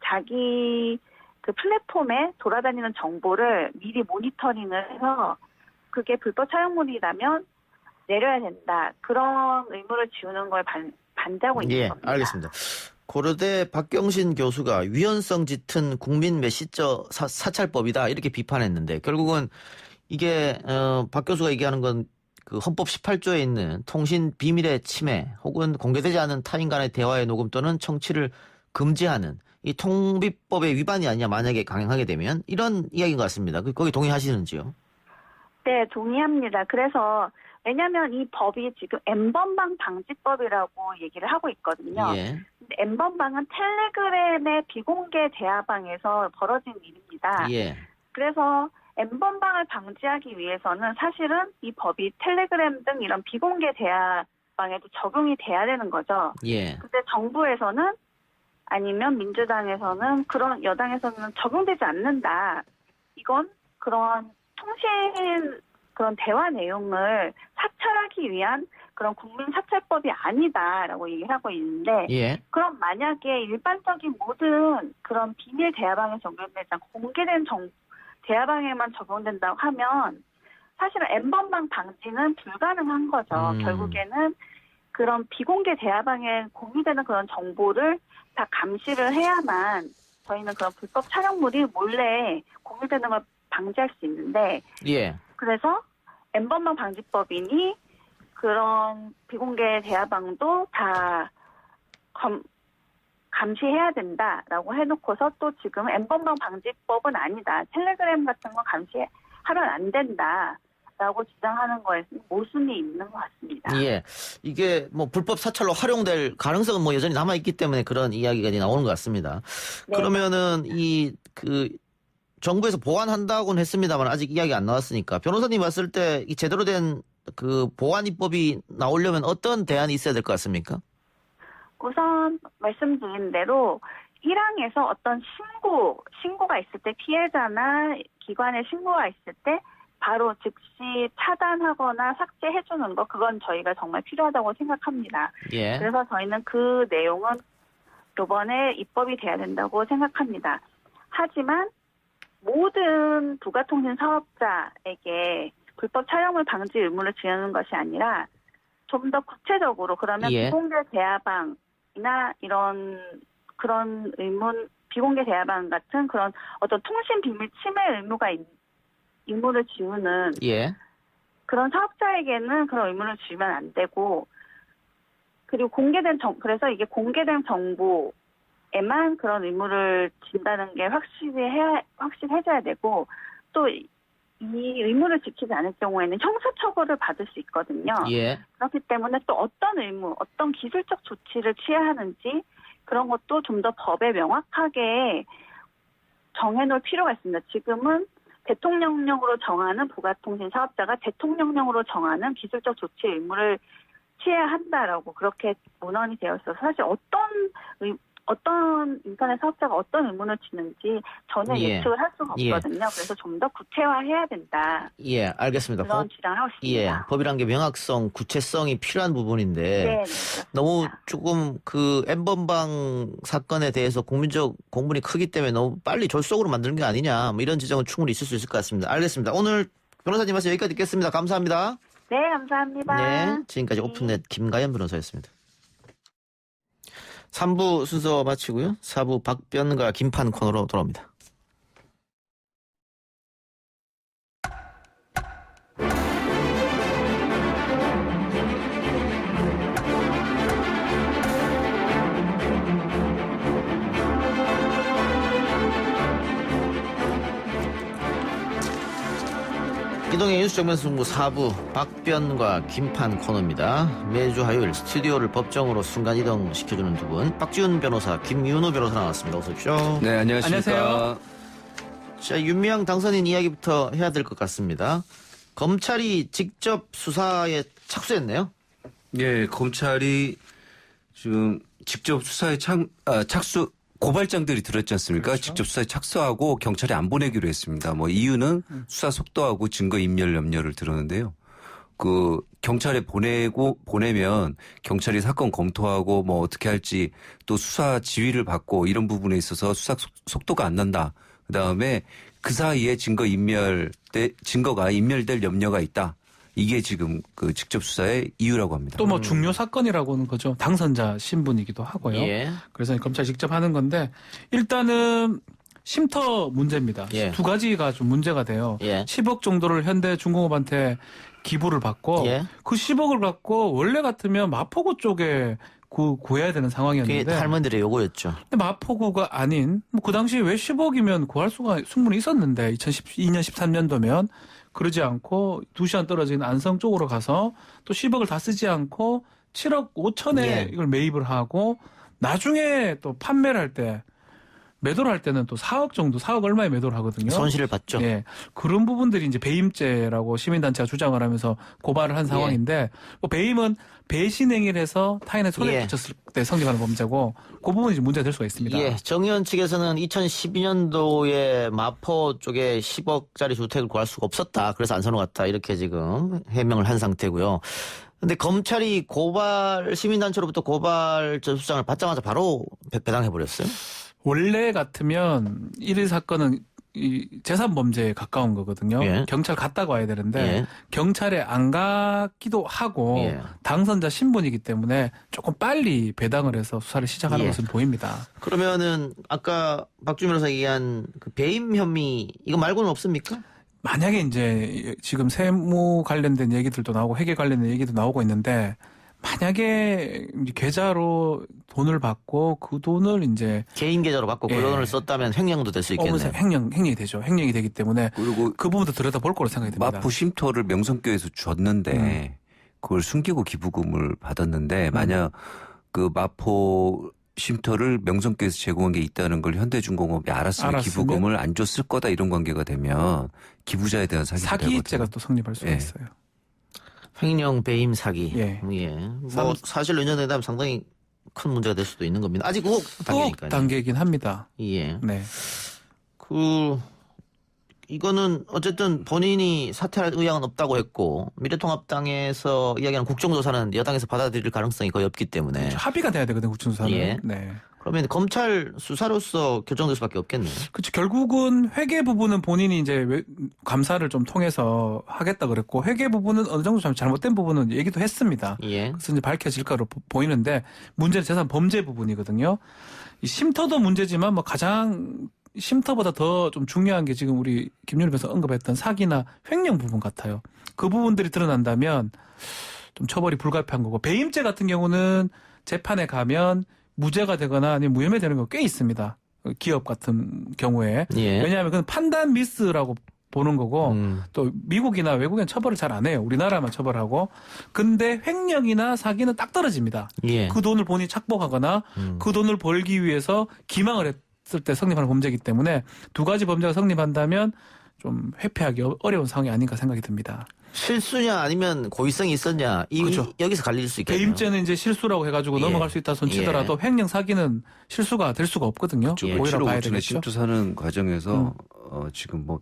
자기 플랫폼에 돌아다니는 정보를 미리 모니터링을 해서 그게 불법 촬영물이라면 내려야 된다. 그런 의무를 지우는 걸 반대하고 있는 겁니다.
예, 알겠습니다. 고려대 박경신 교수가 위헌성 짙은 국민 메시저 사찰법이다 이렇게 비판했는데 결국은 이게 박 교수가 얘기하는 건 헌법 18조에 있는 통신 비밀의 침해 혹은 공개되지 않은 타인 간의 대화의 녹음 또는 청취를 금지하는 이 통비법의 위반이 아니냐 만약에 강행하게 되면 이런 이야기인 것 같습니다. 거기 동의하시는지요?
네, 동의합니다. 그래서 왜냐하면 이 법이 지금 N번방 방지법이라고 얘기를 하고 있거든요.
예.
근데 N번방은 텔레그램의 비공개 대화방에서 벌어진 일입니다.
예.
그래서 N번방을 방지하기 위해서는 사실은 이 법이 텔레그램 등 이런 비공개 대화방에도 적용이 돼야 되는 거죠.
예.
근데 정부에서는 아니면 민주당에서는 그런 여당에서는 적용되지 않는다. 이건 그런 통신 그런 대화 내용을 사찰하기 위한 그런 국민 사찰법이 아니다라고 얘기를 하고 있는데
예.
그럼 만약에 일반적인 모든 그런 비밀 대화방에 적용되지 않고 공개된 대화방에만 적용된다고 하면 사실은 N번방 방지는 불가능한 거죠. 결국에는 그런 비공개 대화방에 공유되는 그런 정보를 다 감시를 해야만 저희는 그런 불법 촬영물이 몰래 공유되는 걸 방지할 수 있는데
예.
그래서 N번방 방지법이니 그런 비공개 대화방도 다 감시해야 된다라고 해놓고서 또 지금 N번방 방지법은 아니다. 텔레그램 같은 거 감시하면 안 된다라고 주장하는 거에 모순이 있는 것 같습니다.
예. 이게 불법 사찰로 활용될 가능성은 여전히 남아있기 때문에 그런 이야기가 나오는 것 같습니다. 네. 그러면은 정부에서 보완한다고는 했습니다만 아직 이야기 안 나왔으니까 변호사님 봤을 때 이 제대로 된 보완 입법이 나오려면 어떤 대안이 있어야 될 것 같습니까?
우선 말씀드린 대로 1항에서 어떤 신고가 있을 때 피해자나 기관에 신고가 있을 때 바로 즉시 차단하거나 삭제해주는 거 그건 저희가 정말 필요하다고 생각합니다.
예.
그래서 저희는 그 내용은 이번에 입법이 돼야 된다고 생각합니다. 하지만 모든 부가통신 사업자에게 불법 촬영물 방지 의무를 지우는 것이 아니라 좀 더 구체적으로 그러면
예.
비공개 대화방이나 그런 비공개 대화방 같은 그런 어떤 통신 비밀 침해 의무를 지우는
예.
그런 사업자에게는 그런 의무를 주면 안 되고 그리고 그래서 이게 공개된 정보에만 그런 의무를 진다는 게 확실해져야 되고 또 이 의무를 지키지 않을 경우에는 형사처벌을 받을 수 있거든요.
예.
그렇기 때문에 또 어떤 기술적 조치를 취해야 하는지 그런 것도 좀 더 법에 명확하게 정해놓을 필요가 있습니다. 지금은 대통령령으로 정하는 부가통신 사업자가 대통령령으로 정하는 기술적 조치의 의무를 취해야 한다라고 그렇게 문헌이 되어 있어서 사실 어떤 어떤 인터넷 사업자가 어떤 의문을 주는지 전혀
예.
예측을 할 수가 없거든요. 그래서 좀 더 구체화해야 된다.
예, 알겠습니다.
그런 주장을 하고 있습니다.
예, 법이란 게 명확성, 구체성이 필요한 부분인데
네,
너무 조금 그 N번방 사건에 대해서 국민적 공분이 크기 때문에 너무 빨리 졸속으로 만드는 게 아니냐 뭐 이런 지적은 충분히 있을 수 있을 것 같습니다. 알겠습니다. 오늘 변호사님 말씀 여기까지 듣겠습니다. 감사합니다.
네, 감사합니다.
네, 지금까지 오픈넷 김가연 변호사였습니다. 3부 순서 마치고요. 4부 박변과 김판 코너로 돌아옵니다. 이동의 뉴스 정면 승부 4부 박변과 김판 코너입니다. 매주 화요일 스튜디오를 법정으로 순간이동 시켜주는 두 분, 박지훈 변호사, 김윤호 변호사 나왔습니다. 어서 오십시오.
네, 안녕하십니까.
안녕하세요. 자, 윤미향 당선인 이야기부터 해야 될 것 같습니다. 검찰이 직접 수사에 착수했네요.
예, 검찰이 지금 직접 수사에 착수 고발장들이 들었지 않습니까? 그렇죠. 직접 수사에 착수하고 경찰에 안 보내기로 했습니다. 뭐 이유는 수사 속도하고 증거 인멸 염려를 들었는데요. 그 경찰에 보내면 경찰이 사건 검토하고 뭐 어떻게 할지 또 수사 지휘를 받고 이런 부분에 있어서 수사 속도가 안 난다. 그다음에 그 사이에 증거가 인멸될 염려가 있다. 이게 지금 그 직접 수사의 이유라고 합니다.
또 뭐 중요 사건이라고는 거죠. 당선자 신분이기도 하고요.
예.
그래서 검찰이 직접 하는 건데 일단은 쉼터 문제입니다.
예.
두 가지가 좀 문제가 돼요.
예.
10억 정도를 현대중공업한테 기부를 받고
예.
그 10억을 갖고 원래 같으면 마포구 쪽에 구해야 되는 상황이었는데
그게 할머니들의 요구였죠.
근데 마포구가 아닌 뭐 그 당시 왜 10억이면 구할 수가 충분히 있었는데 2012년 13년도면 그러지 않고 2시간 떨어진 안성 쪽으로 가서 또 10억을 다 쓰지 않고 7억 5천에
예.
이걸 매입을 하고 나중에 또 판매를 할 때 매도를 할 때는 또 4억 정도 4억 얼마에 매도를 하거든요.
손실을 봤죠.
예. 그런 부분들이 이제 배임죄라고 시민단체가 주장을 하면서 고발을 한 상황인데 뭐 배임은 배신행위를 해서 타인의 손해를
예.
끼쳤을 때 성립하는 범죄고 그 부분이 이제 문제가 될 수가 있습니다.
예, 정 의원 측에서는 2012년도에 마포 쪽에 10억짜리 주택을 구할 수가 없었다. 그래서 안 사놓았다. 이렇게 지금 해명을 한 상태고요. 근데 검찰이 시민단체로부터 고발 접수장을 받자마자 바로 배당해버렸어요?
원래 같으면 1일 사건은 이 재산 범죄에 가까운 거거든요.
예.
경찰 갔다가 와야 되는데
예.
경찰에 안 가기도 하고
예.
당선자 신분이기 때문에 조금 빨리 배당을 해서 수사를 시작하는
예.
것으로 보입니다.
그러면은 아까 박주민 변호사 얘기한 그 배임 혐의 이거 말고는 없습니까?
만약에 이제 지금 세무 관련된 얘기들도 나오고 회계 관련된 얘기도 나오고 있는데 만약에 계좌로 돈을 받고 그 돈을 이제
개인 계좌로 받고 그 돈을 썼다면 횡령도 될 수 있겠네요.
횡령이 되죠. 횡령이 되기 때문에
그리고
그 부분도 들여다볼 거로 생각이 듭니다.
마포 쉼터를 명성교에서 줬는데 그걸 숨기고 기부금을 받았는데 만약 그 마포 쉼터를 명성교에서 제공한 게 있다는 걸 현대중공업이 알았으면 기부금을 안 줬을 거다 이런 관계가 되면 기부자에 대한
사기죄가 또 성립할 수가 있어요.
횡령, 배임, 사기.
예.
뭐 사실 연연된다면 상당히 큰 문제가 될 수도 있는 겁니다. 아직 의혹 단계니까요.
단계이긴 합니다.
예.
네.
이거는 어쨌든 본인이 사퇴할 의향은 없다고 했고 미래통합당에서 이야기하는 국정조사는 여당에서 받아들일 가능성이 거의 없기 때문에
그렇죠. 합의가 돼야 되거든요. 국정조사는.
예.
네.
그러면 검찰 수사로서 결정될 수밖에 없겠네요.
그렇죠. 결국은 회계 부분은 본인이 이제 감사를 좀 통해서 하겠다 그랬고 회계 부분은 어느 정도 잘못된 부분은 얘기도 했습니다.
예.
그래서 이제 밝혀질 거로 보이는데 문제는 재산 범죄 부분이거든요. 이 쉼터도 문제지만 뭐 가장 쉼터보다 더 좀 중요한 게 지금 우리 김윤희 변호사 언급했던 사기나 횡령 부분 같아요. 그 부분들이 드러난다면 좀 처벌이 불가피한 거고 배임죄 같은 경우는 재판에 가면 무죄가 되거나 아니면 무혐의 되는 거 꽤 있습니다. 기업 같은 경우에.
예.
왜냐하면 그건 판단 미스라고 보는 거고 또 미국이나 외국엔 처벌을 잘 안 해요. 우리나라만 처벌하고. 근데 횡령이나 사기는 딱 떨어집니다.
예.
그 돈을 본인이 착복하거나 그 돈을 벌기 위해서 기망을 했을 때 성립하는 범죄이기 때문에 두 가지 범죄가 성립한다면 좀 회피하기 어려운 상황이 아닌가 생각이 듭니다.
실수냐 아니면 고의성이 있었냐
그렇죠.
여기서 갈릴 수 있겠네요.
배임죄는 이제 실수라고 해가지고 넘어갈 수 있다 손치더라도 횡령 사기는 실수가 될 수가 없거든요. 오히려 봐야 되겠죠.
심투 사는 과정에서 지금 뭐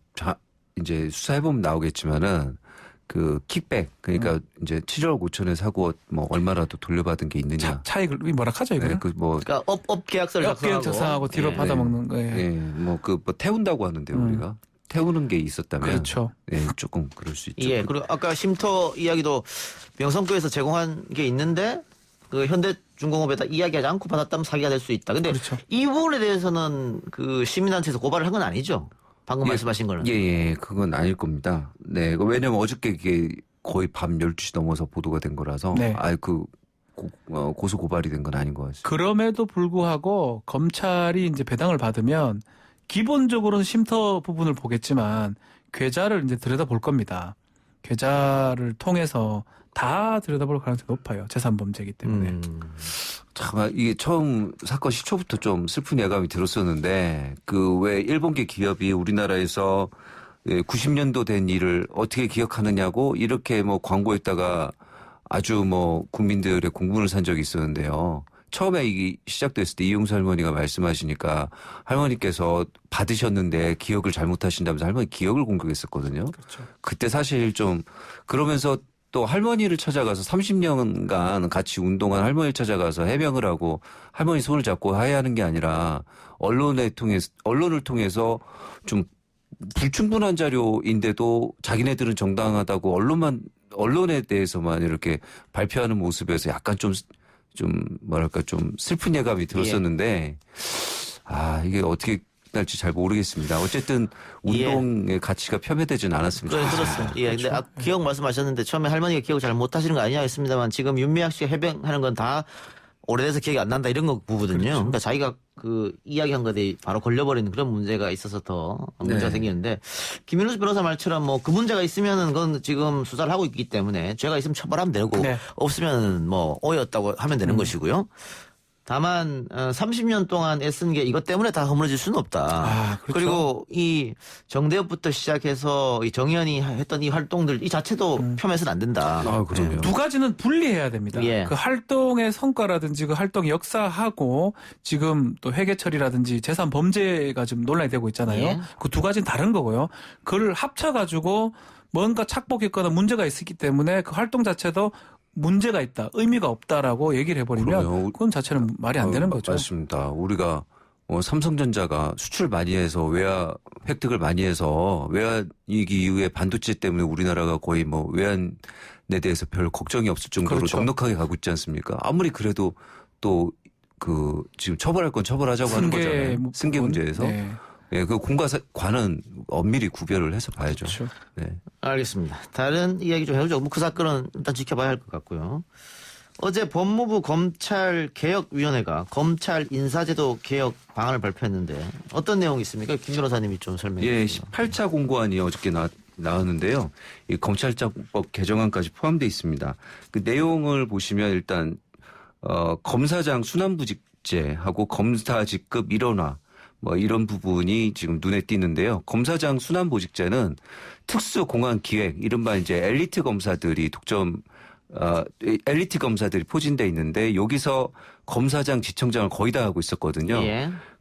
이제 수사해보면 나오겠지만은 그 킥백 그러니까 이제 7억 5천에 사고 뭐 얼마라도 돌려받은 게 있느냐.
차익을 뭐라 하죠 이거?
네,
그러니까 업 계약서를
작성하고 뒤로 받아먹는 거예요.
네, 뭐 태운다고 하는데 우리가. 태우는 게 있었다면
그렇죠.
네, 조금 그럴 수 있죠.
예, 그리고 아까 쉼터 이야기도 명성교에서 제공한 게 있는데 그 현대중공업에다 이야기하지 않고 받았다면 사기가 될 수 있다. 근데
그렇죠.
이 부분에 대해서는 그 시민단체에서 고발을 한 건 아니죠. 방금 말씀하신 거는.
예, 그건 아닐 겁니다. 네, 왜냐면 어저께 이게 거의 밤 12시 넘어서 보도가 된 거라서
네.
고소 고발이 된 건 아닌 것 같습니다.
그럼에도 불구하고 검찰이 이제 배당을 받으면 기본적으로는 쉼터 부분을 보겠지만 계좌를 이제 들여다볼 겁니다. 계좌를 통해서 다 들여다볼 가능성이 높아요. 재산범죄이기 때문에.
참 이게 처음 사건 시초부터 좀 슬픈 예감이 들었었는데 그 왜 일본계 기업이 우리나라에서 90년도 된 일을 어떻게 기억하느냐고 이렇게 뭐 광고했다가 아주 뭐 국민들의 공분을 산 적이 있었는데요. 처음에 이게 시작됐을 때 이용수 할머니가 말씀하시니까 할머니께서 받으셨는데 기억을 잘못하신다면서 할머니 기억을 공격했었거든요.
그렇죠.
그때 사실 좀 그러면서 또 할머니를 찾아가서 30년간 같이 운동한 할머니를 찾아가서 해명을 하고 할머니 손을 잡고 하야하는 게 아니라 언론을 통해서 좀 불충분한 자료인데도 자기네들은 정당하다고 언론에 대해서만 이렇게 발표하는 모습에서 약간 좀 뭐랄까 좀 슬픈 예감이 들었었는데 이게 어떻게 날지 잘 모르겠습니다. 어쨌든 운동의 가치가 폄훼되지는 않았으면 좋겠습니다.
그렇습니다. 예, 근데 기억 말씀하셨는데 처음에 할머니가 기억을 잘 못하시는 거 아니냐 했습니다만 지금 윤미향 씨가 해명하는 건 다 오래돼서 기억이 안 난다 이런 거거든요.
그렇죠.
그러니까 자기가 그 이야기한 것에 바로 걸려버리는 그런 문제가 있어서 더 문제가 생기는데 김윤수 변호사 말처럼 뭐 그 문제가 있으면은 그건 지금 수사를 하고 있기 때문에 죄가 있으면 처벌하면 되고 없으면 뭐 오해였다고 하면 되는 것이고요. 다만 30년 동안 애쓴 게 이것 때문에 다 허물어질 수는 없다.
그렇죠.
그리고 이 정대협부터 시작해서 이 정의연이 했던 이 활동들 이 자체도 폄훼해서는 안 된다.
그럼요.
두 가지는 분리해야 됩니다. 그 활동의 성과라든지 그 활동 역사하고 지금 또 회계 처리라든지 재산 범죄가 지금 논란이 되고 있잖아요. 그 두 가지는 다른 거고요. 그걸 합쳐가지고 뭔가 착복했거나 문제가 있었기 때문에 그 활동 자체도 문제가 있다, 의미가 없다라고 얘기를 해버리면 그건 자체는 말이 안 되는 거죠.
맞습니다. 우리가 삼성전자가 수출 많이 해서 외화 획득을 많이 해서 외환위기 이후에 반도체 때문에 우리나라가 거의 뭐 외환에 대해서 별 걱정이 없을 정도로 넉넉하게 가고 있지 않습니까? 아무리 그래도 또 그 지금 처벌할 건 처벌하자고 하는 거잖아요. 승계 문제에서. 네, 그 공과 관은 엄밀히 구별을 해서 봐야죠.
그렇죠.
네. 알겠습니다. 다른 이야기 좀 해보죠. 뭐 그 사건은 일단 지켜봐야 할 것 같고요. 어제 법무부 검찰개혁위원회가 검찰 인사제도 개혁 방안을 발표했는데 어떤 내용이 있습니까? 김 변호사님이 좀 설명해 주시죠.
18차 공고안이 어저께 나왔는데요. 이 검찰청법 개정안까지 포함되어 있습니다. 그 내용을 보시면 일단 검사장 순환부직제하고 검사 직급 일원화 뭐 이런 부분이 지금 눈에 띄는데요. 검사장 순환보직제는 특수공안기획, 이른바 이제 엘리트 검사들이 엘리트 검사들이 포진돼 있는데 여기서 검사장, 지청장을 거의 다 하고 있었거든요.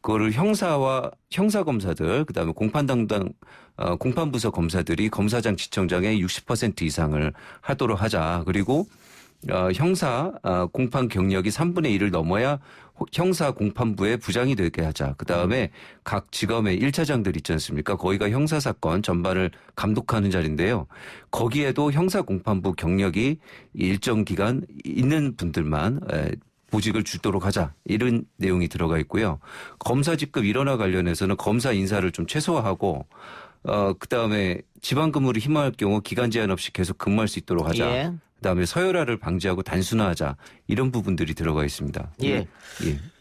그거를 형사 검사들, 그다음에 공판부서 검사들이 검사장, 지청장의 60% 이상을 하도록 하자. 그리고 형사 공판 경력이 3분의 1을 넘어야 형사 공판부의 부장이 되게 하자. 그다음에 각 지검의 1차장들 있지 않습니까? 거기가 형사사건 전반을 감독하는 자리인데요. 거기에도 형사 공판부 경력이 일정 기간 있는 분들만 보직을 주도록 하자. 이런 내용이 들어가 있고요. 검사 직급 일원화 관련해서는 검사 인사를 좀 최소화하고 그다음에 지방 근무를 희망할 경우 기간 제한 없이 계속 근무할 수 있도록 하자. 그다음에 서열화를 방지하고 단순화하자. 이런 부분들이 들어가 있습니다.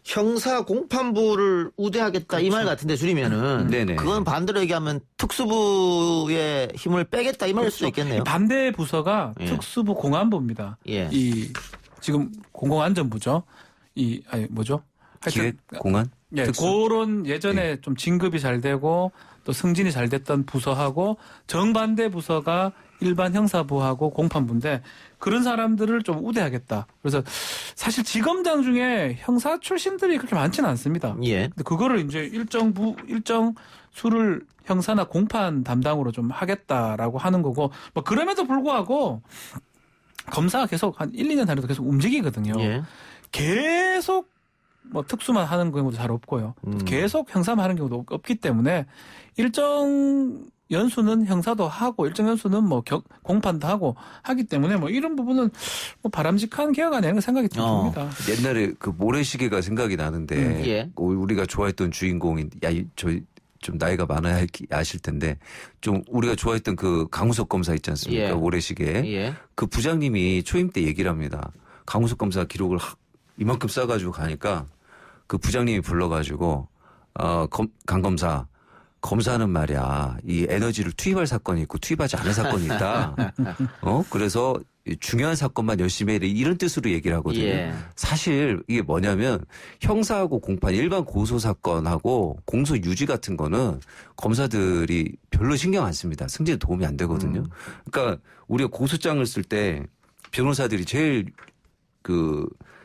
형사 공판부를 우대하겠다 이 말 같은데 줄이면은 그건 반대로 얘기하면 특수부의 힘을 빼겠다 이 말일 수도 있겠네요.
반대 부서가 특수부 공안부입니다. 이 지금 공공안전부죠.
기획, 공안,
예,
특수?
그런 예전에 좀 진급이 잘 되고 또 승진이 잘 됐던 부서하고 정반대 부서가 일반 형사부하고 공판부인데 그런 사람들을 좀 우대하겠다. 그래서 사실 지검장 중에 형사 출신들이 그렇게 많지는 않습니다.
예.
근데 그거를 이제 일정 수를 형사나 공판 담당으로 좀 하겠다라고 하는 거고 뭐 그럼에도 불구하고 검사가 계속 한 1, 2년 단위로 계속 움직이거든요.
예.
계속 뭐 특수만 하는 경우도 잘 없고요. 계속 형사만 하는 경우도 없기 때문에 일정 연수는 형사도 하고 일정 연수는 뭐 공판도 하고 하기 때문에 뭐 이런 부분은 뭐 바람직한 개혁 아니라는 생각이 듭니다.
옛날에 그 모래시계가 생각이 나는데
예.
우리가 좋아했던 주인공인 좀 나이가 많아야 아실 텐데 좀 우리가 좋아했던 그 강우석 검사 있지 않습니까?
예.
모래시계.
예.
그 부장님이 초임 때 얘기를 합니다. 강우석 검사 기록을 이만큼 싸가지고 가니까 그 부장님이 불러가지고 강 검사 검사는 말이야 이 에너지를 투입할 사건이 있고 투입하지 않을 사건이 있다. 그래서 중요한 사건만 열심히 해 이런 뜻으로 얘기를 하거든요.
예.
사실 이게 뭐냐면 형사하고 공판 일반 고소 사건하고 공소 유지 같은 거는 검사들이 별로 신경 안 씁니다. 승진에 도움이 안 되거든요. 그러니까 우리가 고소장을 쓸 때 변호사들이 제일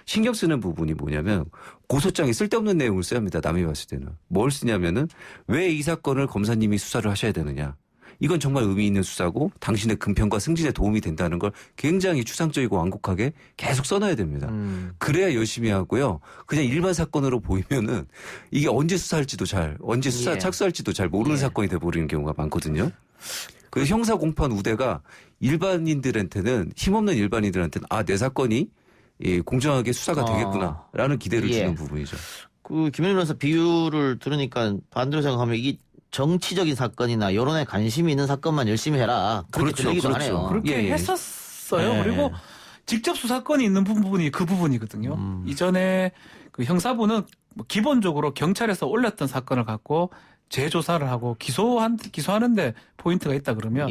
신경 쓰는 부분이 뭐냐면 고소장에 쓸데없는 내용을 써야 합니다. 남이 봤을 때는. 뭘 쓰냐면은 왜 이 사건을 검사님이 수사를 하셔야 되느냐. 이건 정말 의미 있는 수사고 당신의 금평과 승진에 도움이 된다는 걸 굉장히 추상적이고 완곡하게 계속 써놔야 됩니다. 그래야 열심히 하고요. 그냥 일반 사건으로 보이면은 이게 언제 수사할지도 언제 수사 착수할지도 잘 모르는 사건이 돼버리는 경우가 많거든요. 그래서 형사 공판 우대가 일반인들한테는 힘없는 일반인들한테는 내 사건이 공정하게 수사가 되겠구나라는 기대를 주는 부분이죠.
그 김현우 변호사 비유를 들으니까 반대로 생각하면 이게 정치적인 사건이나 여론에 관심이 있는 사건만 열심히 해라. 그렇게 들리기도 하네요.
그렇게 했었어요. 그리고 직접 수사권이 있는 부분이 그 부분이거든요. 이전에 그 형사부는 기본적으로 경찰에서 올렸던 사건을 갖고 재조사를 하고 기소하는데 포인트가 있다 그러면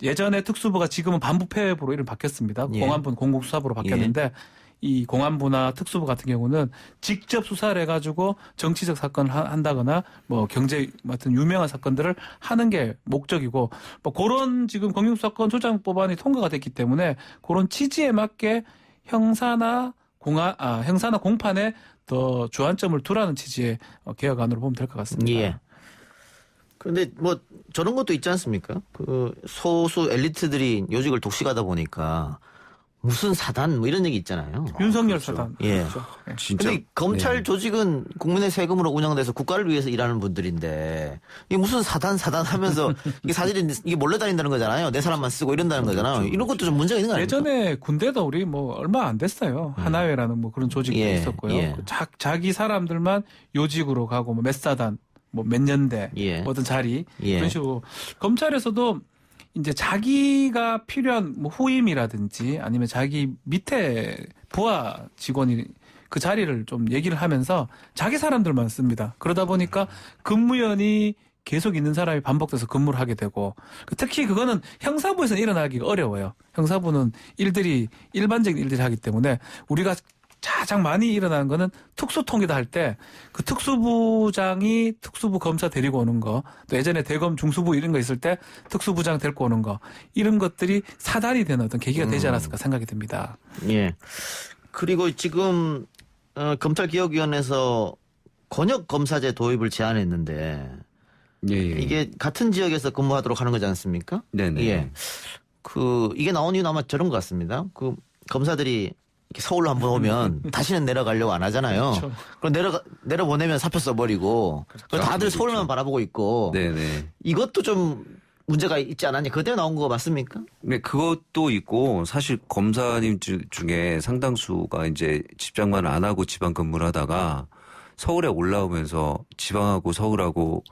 예전에 특수부가 지금은 반부패부로 이름 바뀌었습니다. 공안부는 공공수사부로 바뀌었는데 이 공안부나 특수부 같은 경우는 직접 수사를 해가지고 정치적 사건을 한다거나 뭐 경제 같은 유명한 사건들을 하는 게 목적이고 뭐 그런 지금 검경수사권 조정 법안이 통과가 됐기 때문에 그런 취지에 맞게 형사나 공판에 더 주안점을 두라는 취지의 개혁안으로 보면 될 것 같습니다.
예. 그런데 뭐 저런 것도 있지 않습니까? 그 소수 엘리트들이 요직을 독식하다 보니까 무슨 사단 뭐 이런 얘기 있잖아요.
윤석열 사단.
예.
그렇죠.
진짜. 근데 검찰 조직은 국민의 세금으로 운영돼서 국가를 위해서 일하는 분들인데 이게 무슨 사단 하면서 이게 사실은 이게 몰래 다닌다는 거잖아요. 내 사람만 쓰고 이런다는 거잖아요. 이런 것도 좀 문제가 있는 거 아닙니까?
예전에 군대도 우리 뭐 얼마 안 됐어요. 하나회라는 뭐 그런 조직도 있었고요. 자기 사람들만 요직으로 가고 뭐 몇 사단 뭐 몇 년대 어떤 자리 이런 식으로 검찰에서도 이제 자기가 필요한 뭐 후임이라든지 아니면 자기 밑에 부하 직원이 그 자리를 좀 얘기를 하면서 자기 사람들만 씁니다. 그러다 보니까 근무연이 계속 있는 사람이 반복돼서 근무를 하게 되고 특히 그거는 형사부에서는 일어나기가 어려워요. 형사부는 일반적인 일들이 하기 때문에 우리가 가장 많이 일어나는 거는 특수통이다 할 때 그 특수부장이 특수부 검사 데리고 오는 거, 또 예전에 대검 중수부 이런 거 있을 때 특수부장 데리고 오는 거, 이런 것들이 사단이 되는 어떤 계기가 되지 않았을까 생각이 듭니다.
예. 그리고 지금 검찰개혁위원회에서 권역 검사제 도입을 제안했는데 이게 같은 지역에서 근무하도록 하는 거지 않습니까?
네네.
예. 이게 나온 이유는 아마 저런 것 같습니다. 검사들이 서울로 한번 오면 다시는 내려가려고 안 하잖아요.
그렇죠.
그럼 내려보내면 사표 써버리고 다들 서울만 바라보고 있고
네네.
이것도 좀 문제가 있지 않았냐. 그때 나온 거 맞습니까?
네, 그것도 있고 사실 검사님 중에 상당수가 이제 집장만 안 하고 지방 근무를 하다가 서울에 올라오면서 지방하고 서울하고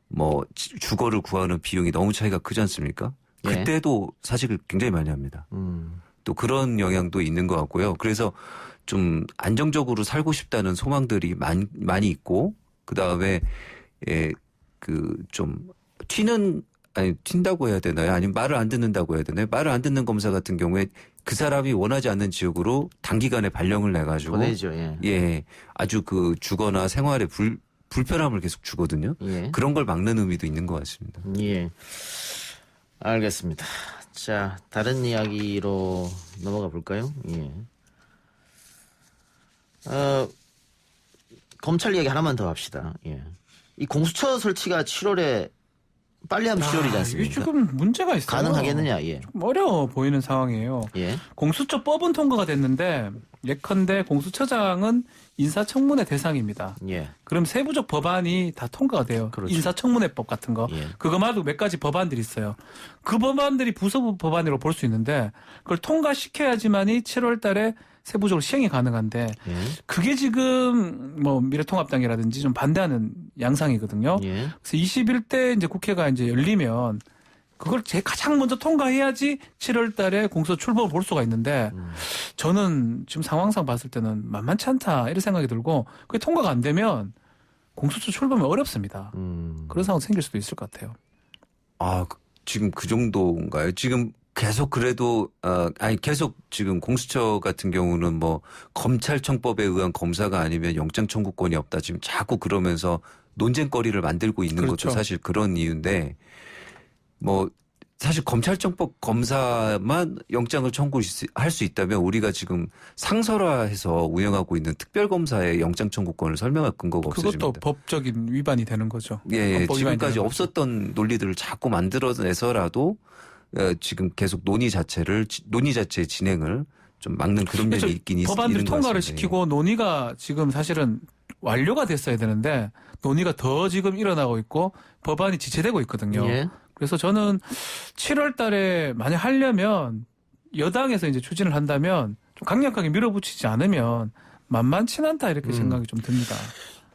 뭐 주거를 구하는 비용이 너무 차이가 크지 않습니까? 그때도 사실 굉장히 많이 합니다. 또 그런 영향도 있는 것 같고요. 그래서 좀 안정적으로 살고 싶다는 소망들이 많이 있고, 그 다음에 좀 튀는 튄다고 해야 되나요? 아니면 말을 안 듣는다고 해야 되나요? 말을 안 듣는 검사 같은 경우에 그 사람이 원하지 않는 지역으로 단기간에 발령을 내가지고
보내죠.
예, 아주 그 주거나 생활에 불편함을 계속 주거든요.
예.
그런 걸 막는 의미도 있는 것 같습니다.
예, 알겠습니다. 자, 다른 이야기로 넘어가 볼까요? 예. 검찰 이야기 하나만 더 합시다. 예. 이 공수처 설치가 7월에 빨리 하면 7월이지 않습니까?
이게 지금 문제가 있어요.
가능하겠느냐? 예.
좀 어려워 보이는 상황이에요.
예.
공수처법은 통과가 됐는데 예컨대 공수처장은 인사청문회 대상입니다.
예.
그럼 세부적 법안이 다 통과가 돼요.
그렇죠.
인사청문회법 같은 거.
예.
그거 말고 몇 가지 법안들이 있어요. 그 법안들이 부서부 법안으로 볼 수 있는데 그걸 통과시켜야지만이 7월 달에 세부적으로 시행이 가능한데
예.
그게 지금 뭐 미래통합당이라든지 좀 반대하는 양상이거든요.
예.
그래서 21대 이제 국회가 이제 열리면 그걸 가장 먼저 통과해야지 7월 달에 공수처 출범을 볼 수가 있는데 저는 지금 상황상 봤을 때는 만만치 않다 이런 생각이 들고 그게 통과가 안 되면 공수처 출범이 어렵습니다. 그런 상황 생길 수도 있을 것 같아요.
아, 지금 그 정도인가요? 지금 계속 그래도 계속 지금 공수처 같은 경우는 뭐 검찰청법에 의한 검사가 아니면 영장 청구권이 없다. 지금 자꾸 그러면서 논쟁거리를 만들고 있는
그렇죠.
것도 사실 그런 이유인데 뭐 사실 검찰청법 검사만 영장을 청구할 수 있다면 우리가 지금 상설화해서 운영하고 있는 특별검사의 영장 청구권을 설명할 근거가 없어집니다.
그것도 법적인 위반이 되는 거죠.
예, 지금까지 없었던 논리들을 자꾸 만들어내서라도 지금 계속 논의 자체의 진행을 좀 막는 그런 면이 있긴 있는 것 같습니다.
법안들이 통과를 시키고 논의가 지금 사실은 완료가 됐어야 되는데 논의가 더 지금 일어나고 있고 법안이 지체되고 있거든요.
예.
그래서 저는 7월 달에 만약 하려면 여당에서 이제 추진을 한다면 좀 강력하게 밀어붙이지 않으면 만만치 않다 이렇게 생각이 좀 듭니다.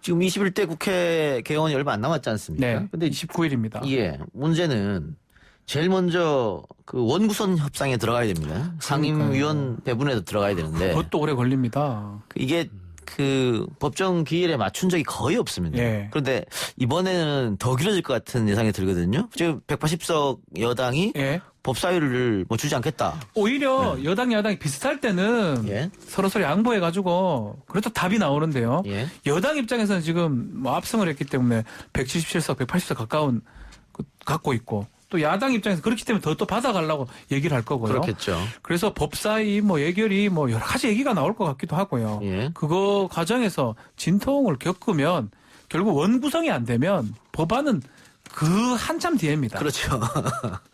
지금 21대 국회 개원이 얼마 안 남았지 않습니까?
네.
근데
29일입니다.
예. 문제는 제일 먼저 그 원구성 협상에 들어가야 됩니다. 상임위원 배분에도 들어가야 되는데.
그것도 오래 걸립니다.
이게 그 법정 기일에 맞춘 적이 거의 없습니다.
예.
그런데 이번에는 더 길어질 것 같은 예상이 들거든요. 지금 180석 여당이
예.
법사위를 뭐 주지 않겠다.
오히려 여당 야당이 비슷할 때는 서로 양보해가지고 그래도 답이 나오는데요. 여당 입장에서는 지금 뭐 압승을 했기 때문에 177석, 180석 가까운 갖고 있고 또 야당 입장에서 그렇기 때문에 더 또 받아가려고 얘기를 할 거고요.
그렇겠죠.
그래서 법사위 뭐 예결이 뭐 여러 가지 얘기가 나올 것 같기도 하고요. 그거 과정에서 진통을 겪으면 결국 원구성이 안 되면 법안은 그 한참 뒤에입니다.
그렇죠.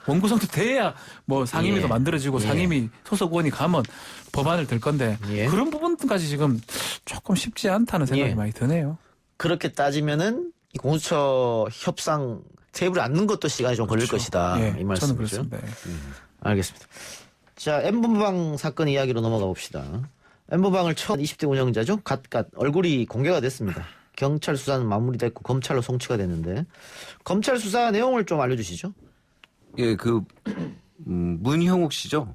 원구성도 돼야 뭐 상임위도 만들어지고 상임위 소속 의원이 가면 법안을 들 건데 그런 부분까지 지금 조금 쉽지 않다는 생각이 많이 드네요.
그렇게 따지면은 이 공수처 협상 테이블에 앉는 것도 시간이 좀 걸릴 것이다. 이 말씀이죠.
저는 그렇습니다.
알겠습니다. 자, M본방 사건 이야기로 넘어가 봅시다. M본방을 처음 20대 운영자죠. 갓갓 얼굴이 공개가 됐습니다. 경찰 수사는 마무리됐고 검찰로 송치가 됐는데 검찰 수사 내용을 좀 알려주시죠.
예, 문형욱 씨죠.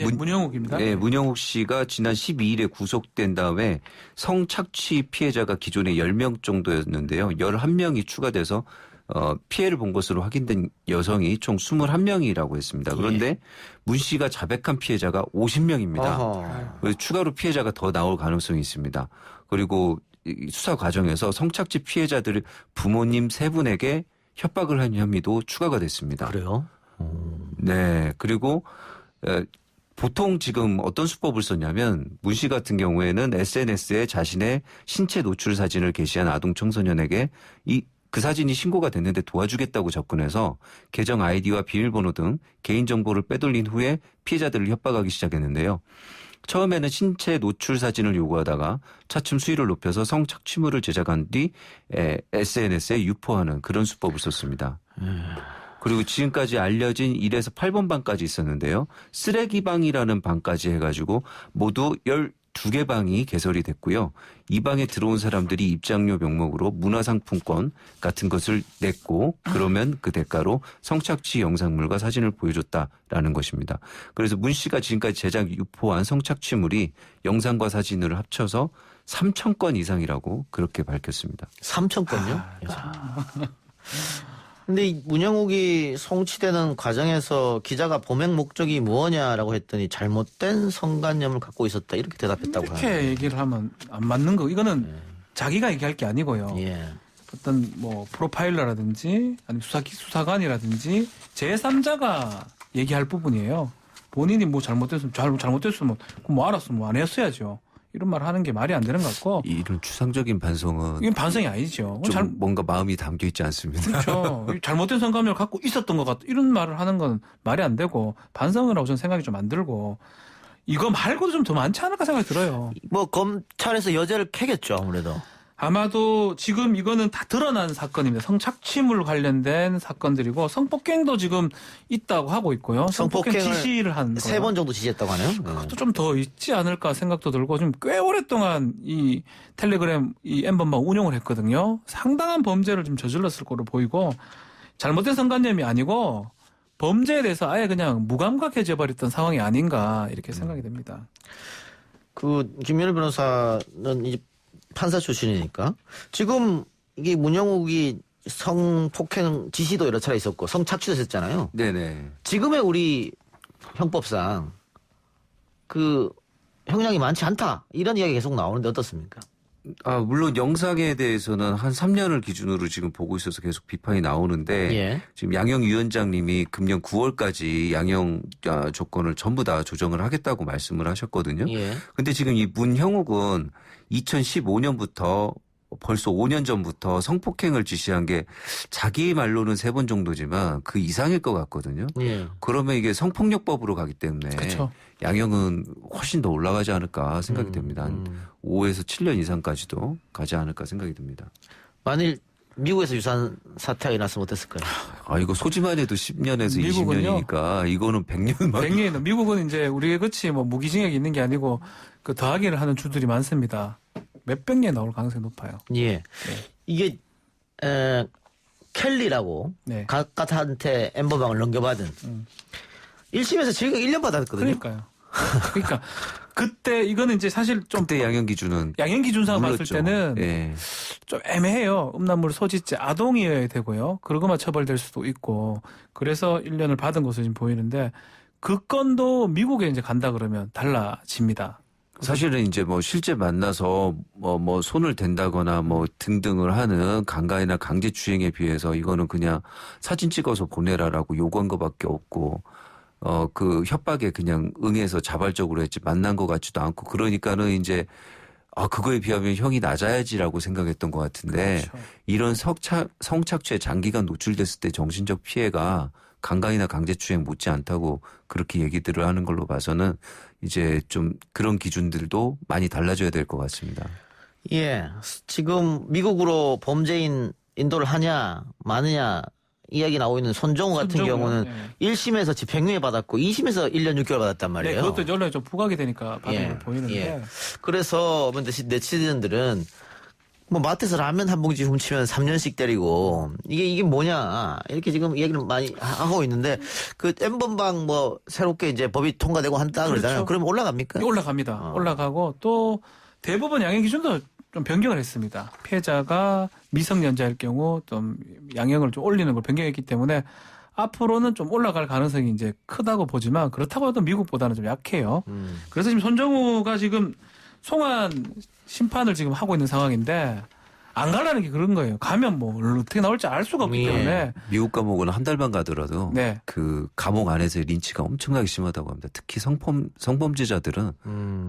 문형욱입니다.
네, 문형욱 씨가 지난 12일에 구속된 다음에 성착취 피해자가 기존에 10명 정도였는데요. 11명이 추가돼서 피해를 본 것으로 확인된 여성이 총 21명이라고 했습니다. 그런데 문 씨가 자백한 피해자가 50명입니다. 그래서 추가로 피해자가 더 나올 가능성이 있습니다. 그리고 수사 과정에서 성착취 피해자들의 부모님 3분에게 협박을 한 혐의도 추가가 됐습니다.
그래요?
네. 그리고 보통 지금 어떤 수법을 썼냐면 문 씨 같은 경우에는 SNS에 자신의 신체 노출 사진을 게시한 아동 청소년에게 그 사진이 신고가 됐는데 도와주겠다고 접근해서 계정 아이디와 비밀번호 등 개인정보를 빼돌린 후에 피해자들을 협박하기 시작했는데요. 처음에는 신체 노출 사진을 요구하다가 차츰 수위를 높여서 성착취물을 제작한 뒤 SNS에 유포하는 그런 수법을 썼습니다. 그리고 지금까지 알려진 1에서 8번 방까지 있었는데요. 쓰레기방이라는 방까지 해가지고 모두 12개 방이 개설이 됐고요. 이 방에 들어온 사람들이 입장료 명목으로 문화상품권 같은 것을 냈고 그러면 그 대가로 성착취 영상물과 사진을 보여줬다라는 것입니다. 그래서 문 씨가 지금까지 제작 유포한 성착취물이 영상과 사진을 합쳐서 3,000건 이상이라고 그렇게 밝혔습니다.
3,000건요? 근데 이 문영욱이 송치되는 과정에서 기자가 범행 목적이 무엇냐라고 했더니 잘못된 성관념을 갖고 있었다 이렇게 대답했다고
이렇게
하네요.
얘기를 하면 안 맞는 거. 이거는 자기가 얘기할 게 아니고요.
예.
어떤 뭐 프로파일러라든지 아니면 수사관이라든지 제3자가 얘기할 부분이에요. 본인이 뭐 잘못됐으면 뭐 알았으면 뭐 안 했어야죠. 이런 말 하는 게 말이 안 되는 것 같고.
이런 추상적인 반성은
이건 반성이 아니죠.
좀 뭔가 마음이 담겨 있지 않습니다.
그렇죠. 잘못된 성감정을 갖고 있었던 것 같다. 이런 말을 하는 건 말이 안 되고 반성이라고 저는 생각이 좀 안 들고 이거 말고도 좀 더 많지 않을까 생각이 들어요.
뭐 검찰에서 여죄를 캐겠죠 아무래도.
아마도 지금 이거는 다 드러난 사건입니다. 성착취물 관련된 사건들이고 성폭행도 지금 있다고 하고 있고요. 성폭행 지시를 한
3번 정도 지시했다고 하네요.
그것도 좀 더 있지 않을까 생각도 들고 좀 꽤 오랫동안 이 텔레그램 이 N번방 운용을 했거든요. 상당한 범죄를 좀 저질렀을 거로 보이고 잘못된 성관념이 아니고 범죄에 대해서 아예 그냥 무감각해져 버렸던 상황이 아닌가 이렇게 생각이 됩니다.
그 김연우 변호사는 이제 판사 출신이니까 지금 이게 문영욱이 성폭행 지시도 여러 차례 있었고 성착취도 했잖아요.
네네.
지금의 우리 형법상 그 형량이 많지 않다 이런 이야기 계속 나오는데 어떻습니까?
물론 영상에 대해서는 한 3년을 기준으로 지금 보고 있어서 계속 비판이 나오는데
예.
지금 양형 위원장님이 금년 9월까지 양형 조건을 전부 다 조정을 하겠다고 말씀을 하셨거든요.
예.
근데 지금 이 문형욱은 2015년부터 벌써 5년 전부터 성폭행을 지시한 게 자기 말로는 3번 정도지만 그 이상일 것 같거든요.
예.
그러면 이게 성폭력법으로 가기 때문에
그쵸.
양형은 훨씬 더 올라가지 않을까 생각이 됩니다. 한 5에서 7년 이상까지도 가지 않을까 생각이 듭니다.
만일 미국에서 유사한 사태가 일어났으면 어땠을까요?
이거 소지만 해도 10년에서
미국은요?
20년이니까 이거는 100년 만.
100년. 미국은 이제 우리가 그치 뭐 무기징역이 있는 게 아니고 그 더하기를 하는 주들이 많습니다. 몇백 년 나올 가능성이 높아요.
예.
네.
이게 켈리라고
네.
각각한테 엠버방을 넘겨받은
1심에서
지금 1년 받았거든요.
그러니까 그때 이거는 이제 사실 좀
그때 양형 기준은
양형 기준상 봤을
물렀죠.
때는
예.
네.
좀 애매해요. 음란물 소지죄 아동이어야 되고요. 그러고만 처벌될 수도 있고 그래서 1년을 받은 것으로 지금 보이는데 그 건도 미국에 이제 간다 그러면 달라집니다.
사실은 이제 뭐 실제 만나서 뭐 손을 댄다거나 뭐 등등을 하는 강간이나 강제추행에 비해서 이거는 그냥 사진 찍어서 보내라라고 요구한 것밖에 없고 그 협박에 그냥 응해서 자발적으로 했지 만난 것 같지도 않고 그러니까는 이제 그거에 비하면 형이 낮아야지라고 생각했던 것 같은데
그렇죠.
이런 성착취에 장기간 노출됐을 때 정신적 피해가 강간이나 강제추행 못지 않다고 그렇게 얘기들을 하는 걸로 봐서는 이제 좀 그런 기준들도 많이 달라져야 될 것 같습니다.
예. 지금 미국으로 범죄인 인도를 하냐 마느냐 이야기 나오고 있는 손정우 같은 경우는 1심에서 집행유예 받았고 2심에서 1년 6개월 받았단 말이에요.
네, 그것도 연락이 좀 부각이 되니까 받은 걸 보이는데.
예. 그래서 네티즌들은 뭐 마트에서 라면 한 봉지 훔치면 3년씩 때리고 이게 뭐냐 이렇게 지금 얘기를 많이 하고 있는데 그 N번방 뭐 새롭게 이제 법이 통과되고 한다 그러잖아요. 그러면 올라갑니까?
올라갑니다. 올라가고 또 대부분 양형 기준도 좀 변경을 했습니다. 피해자가 미성년자일 경우 좀 양형을 좀 올리는 걸 변경했기 때문에 앞으로는 좀 올라갈 가능성이 이제 크다고 보지만 그렇다고 해도 미국보다는 좀 약해요. 그래서 지금 손정우가 지금 송환 심판을 지금 하고 있는 상황인데 안 가려는 게 그런 거예요. 가면 뭐 어떻게 나올지 알 수가 없기 때문에.
미국 감옥은 한 달만 가더라도
네.
그 감옥 안에서의 린치가 엄청나게 심하다고 합니다. 특히 성범죄자들은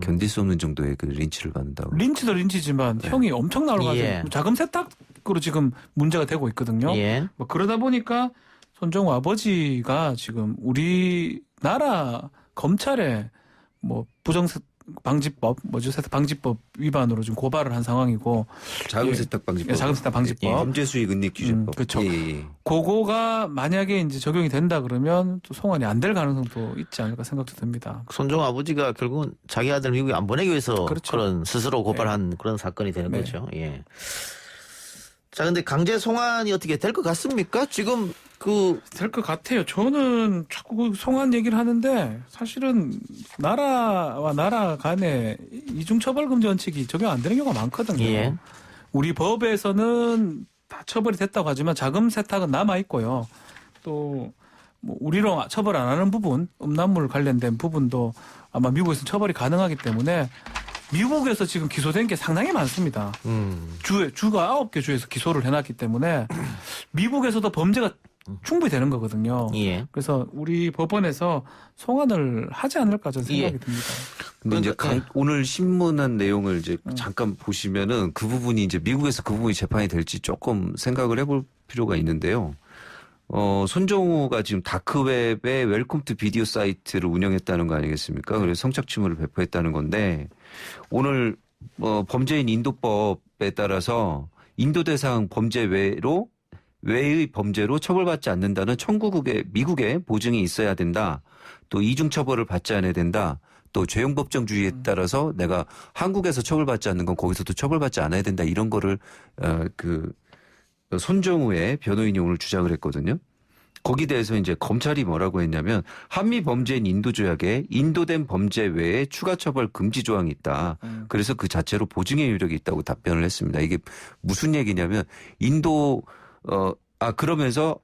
견딜 수 없는 정도의 그 린치를 받는다고.
린치도 린치지만 형이 엄청 나올 가지고 자금 세탁으로 지금 문제가 되고 있거든요. 뭐 그러다 보니까 손정우 아버지가 지금 우리나라 검찰에 뭐 방지법, 세탁방지법 위반으로 지금 고발을 한 상황이고.
자금세탁방지법.
자금세탁방지법.
범죄수익은닉규제법.
그렇죠. 그거가 만약에 이제 적용이 된다 그러면 또 송환이 안 될 가능성도 있지 않을까 생각도 듭니다.
손정우 아버지가 결국은 자기 아들 미국에 안 보내기 위해서 그런 스스로 고발한 그런 사건이 되는 거죠. 예. 자, 근데 강제 송환이 어떻게 될 것 같습니까? 지금
될 것 같아요. 저는 자꾸 송환 얘기를 하는데 사실은 나라와 나라 간에 이중처벌금지 원칙이 적용 안 되는 경우가 많거든요. 우리 법에서는 다 처벌이 됐다고 하지만 자금 세탁은 남아 있고요. 또 뭐 우리로 처벌 안 하는 부분, 음란물 관련된 부분도 아마 미국에서 처벌이 가능하기 때문에 미국에서 지금 기소된 게 상당히 많습니다. 주가 9개 주에서 기소를 해놨기 때문에 미국에서도 범죄가 충분히 되는 거거든요.
예.
그래서 우리 법원에서 송환을 하지 않을까 저는 생각이 듭니다.
근데 이제 오늘 신문한 내용을 이제 잠깐 보시면은 그 부분이 이제 미국에서 그 부분이 재판이 될지 조금 생각을 해볼 필요가 있는데요. 손정우가 지금 다크웹의 웰컴 투 비디오 사이트를 운영했다는 거 아니겠습니까? 그래서 성착취물을 배포했다는 건데 오늘 범죄인 인도법에 따라서 인도 대상 범죄 외의 범죄로 처벌받지 않는다는 미국의 보증이 있어야 된다. 또 이중 처벌을 받지 않아야 된다. 또 죄용법정주의에 따라서 내가 한국에서 처벌받지 않는 건 거기서도 처벌받지 않아야 된다. 이런 거를 손정우의 변호인이 오늘 주장을 했거든요. 거기에 대해서 이제 검찰이 뭐라고 했냐면 한미 범죄인 인도 조약에 인도된 범죄 외에 추가 처벌 금지 조항이 있다. 그래서 그 자체로 보증의 유력이 있다고 답변을 했습니다. 이게 무슨 얘기냐면 그러면서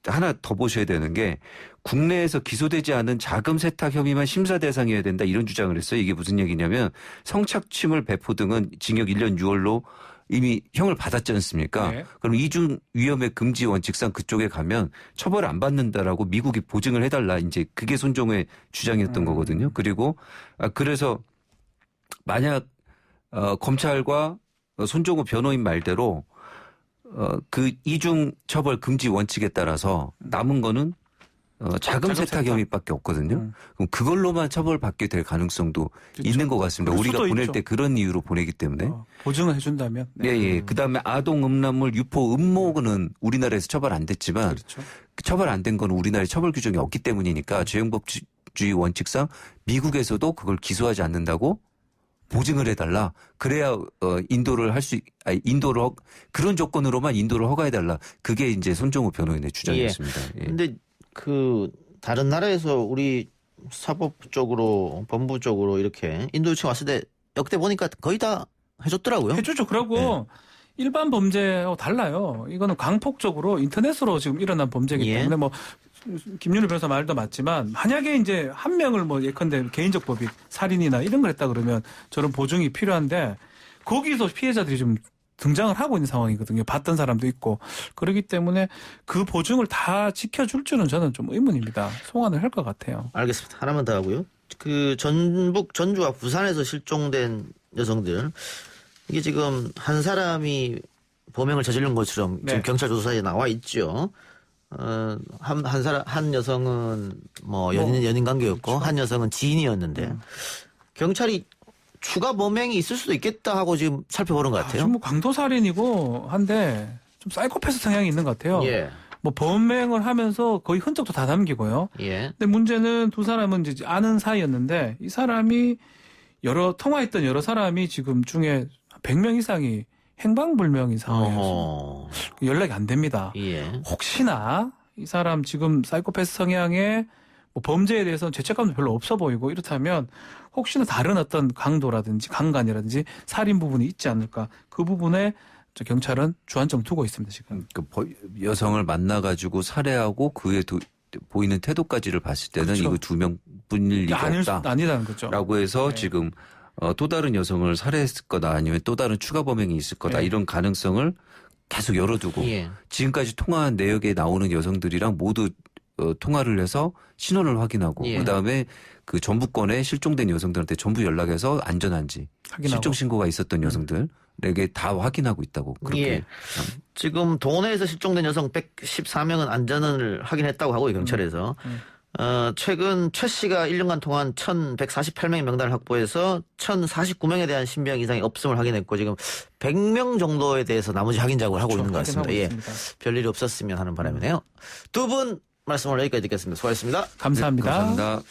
하나 더 보셔야 되는 게 국내에서 기소되지 않은 자금 세탁 혐의만 심사 대상이어야 된다 이런 주장을 했어요. 이게 무슨 얘기냐면 성착취물 배포 등은 징역 1년 6월로 이미 형을 받았지 않습니까? 네. 그럼 이중 위험의 금지 원칙상 그쪽에 가면 처벌 안 받는다라고 미국이 보증을 해달라. 이제 그게 손정우의 주장이었던 거거든요. 그리고 그래서 만약 검찰과 손정우 변호인 말대로 그 이중 처벌 금지 원칙에 따라서 남은 거는 자금 세탁 혐의밖에 없거든요. 그럼 그걸로만 처벌받게 될 가능성도 그렇죠. 있는 것 같습니다. 우리가 보낼
있죠.
때 그런 이유로 보내기 때문에.
보증을 해준다면.
네. 예. 그다음에 아동 음란물 유포 음모는 우리나라에서 처벌 안 됐지만
그렇죠.
처벌 안 된 건 우리나라에 처벌 규정이 없기 때문이니까 죄용법주의 원칙상 미국에서도 그걸 기소하지 않는다고 보증을 해달라. 그래야 인도를 그런 조건으로만 인도를 허가해달라. 그게 이제 손정우 변호인의 주장이었습니다.
예. 근데 다른 나라에서 우리 사법 쪽으로 법무 쪽으로 이렇게 인도 요청 왔을 때 역대 보니까 거의 다 해줬더라고요.
해주죠. 그러고 일반 범죄와 달라요. 이거는 강폭적으로 인터넷으로 지금 일어난 범죄이기 때문에 뭐 김윤희 변호사 말도 맞지만 만약에 이제 한 명을 뭐 예컨대 개인적 법익 살인이나 이런 걸 했다 그러면 저런 보증이 필요한데 거기서 피해자들이 좀 등장을 하고 있는 상황이거든요. 봤던 사람도 있고. 그렇기 때문에 그 보증을 다 지켜줄 줄은 저는 좀 의문입니다. 송환을 할 것 같아요.
알겠습니다. 하나만 더 하고요. 그 전북 전주와 부산에서 실종된 여성들 이게 지금 한 사람이 범행을 저지른 것처럼 지금 경찰 조사에 나와 있죠. 한 여성은 뭐 연인 관계였고 그렇죠. 한 여성은 지인이었는데 경찰이 추가 범행이 있을 수도 있겠다 하고 지금 살펴보는 것 같아요.
지금 뭐 강도살인이고 한데 좀 사이코패스 성향이 있는 것 같아요.
예.
뭐 범행을 하면서 거의 흔적도 다 남기고요.
예.
근데 문제는 두 사람은 이제 아는 사이였는데 이 사람이 통화했던 여러 사람이 지금 중에 100명 이상이 행방불명인 상황이었어요. 연락이 안 됩니다.
예.
혹시나 이 사람 지금 사이코패스 성향의 뭐 범죄에 대해서는 죄책감도 별로 없어 보이고 이렇다면 혹시나 다른 어떤 강도라든지 강간이라든지 살인 부분이 있지 않을까. 그 부분에 경찰은 주안점 두고 있습니다. 지금.
그 여성을 만나가지고 살해하고 그에 보이는 태도까지를 봤을 때는
그렇죠.
이거 2명뿐일 리가 없다.
아니라는 거죠.
라고 해서 지금 또 다른 여성을 살해했을 거다 아니면 또 다른 추가 범행이 있을 거다 이런 가능성을 계속 열어두고 지금까지 통화한 내역에 나오는 여성들이랑 모두 통화를 해서 신원을 확인하고 그다음에 그 전북권에 실종된 여성들한테 전부 연락해서 안전한지 확인하고. 실종 신고가 있었던 여성들에게 다 확인하고 있다고 그렇게
지금 동호회에서 실종된 여성 114명은 안전을 확인했다고 하고요 경찰에서 최근 최 씨가 1년간 통한 1,148명의 명단을 확보해서 1,049명에 대한 신병 이상이 없음을 확인했고 지금 100명 정도에 대해서 나머지 확인 작업을 하고 있는 것 같습니다. 예. 별일이 없었으면 하는 바람이네요. 두 분 말씀을 여기까지 듣겠습니다. 수고하셨습니다.
감사합니다.
네, 감사합니다.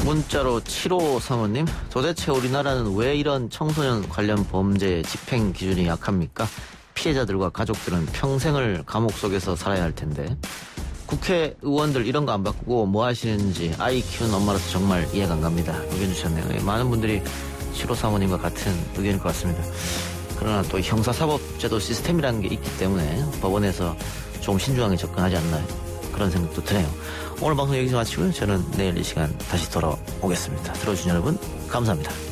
문자로 7호 사모님, 도대체 우리나라는 왜 이런 청소년 관련 범죄 집행 기준이 약합니까? 피해자들과 가족들은 평생을 감옥 속에서 살아야 할 텐데 국회의원들 이런 거 안 바꾸고 뭐 하시는지 아이 키우는 엄마로서 정말 이해가 안 갑니다. 의견 주셨네요. 많은 분들이 7호 사모님과 같은 의견일 것 같습니다. 그러나 또 형사사법제도 시스템이라는 게 있기 때문에 법원에서 좀 신중하게 접근하지 않나 그런 생각도 드네요. 오늘 방송 여기서 마치고요. 저는 내일 이 시간 다시 돌아오겠습니다. 들어주신 여러분 감사합니다.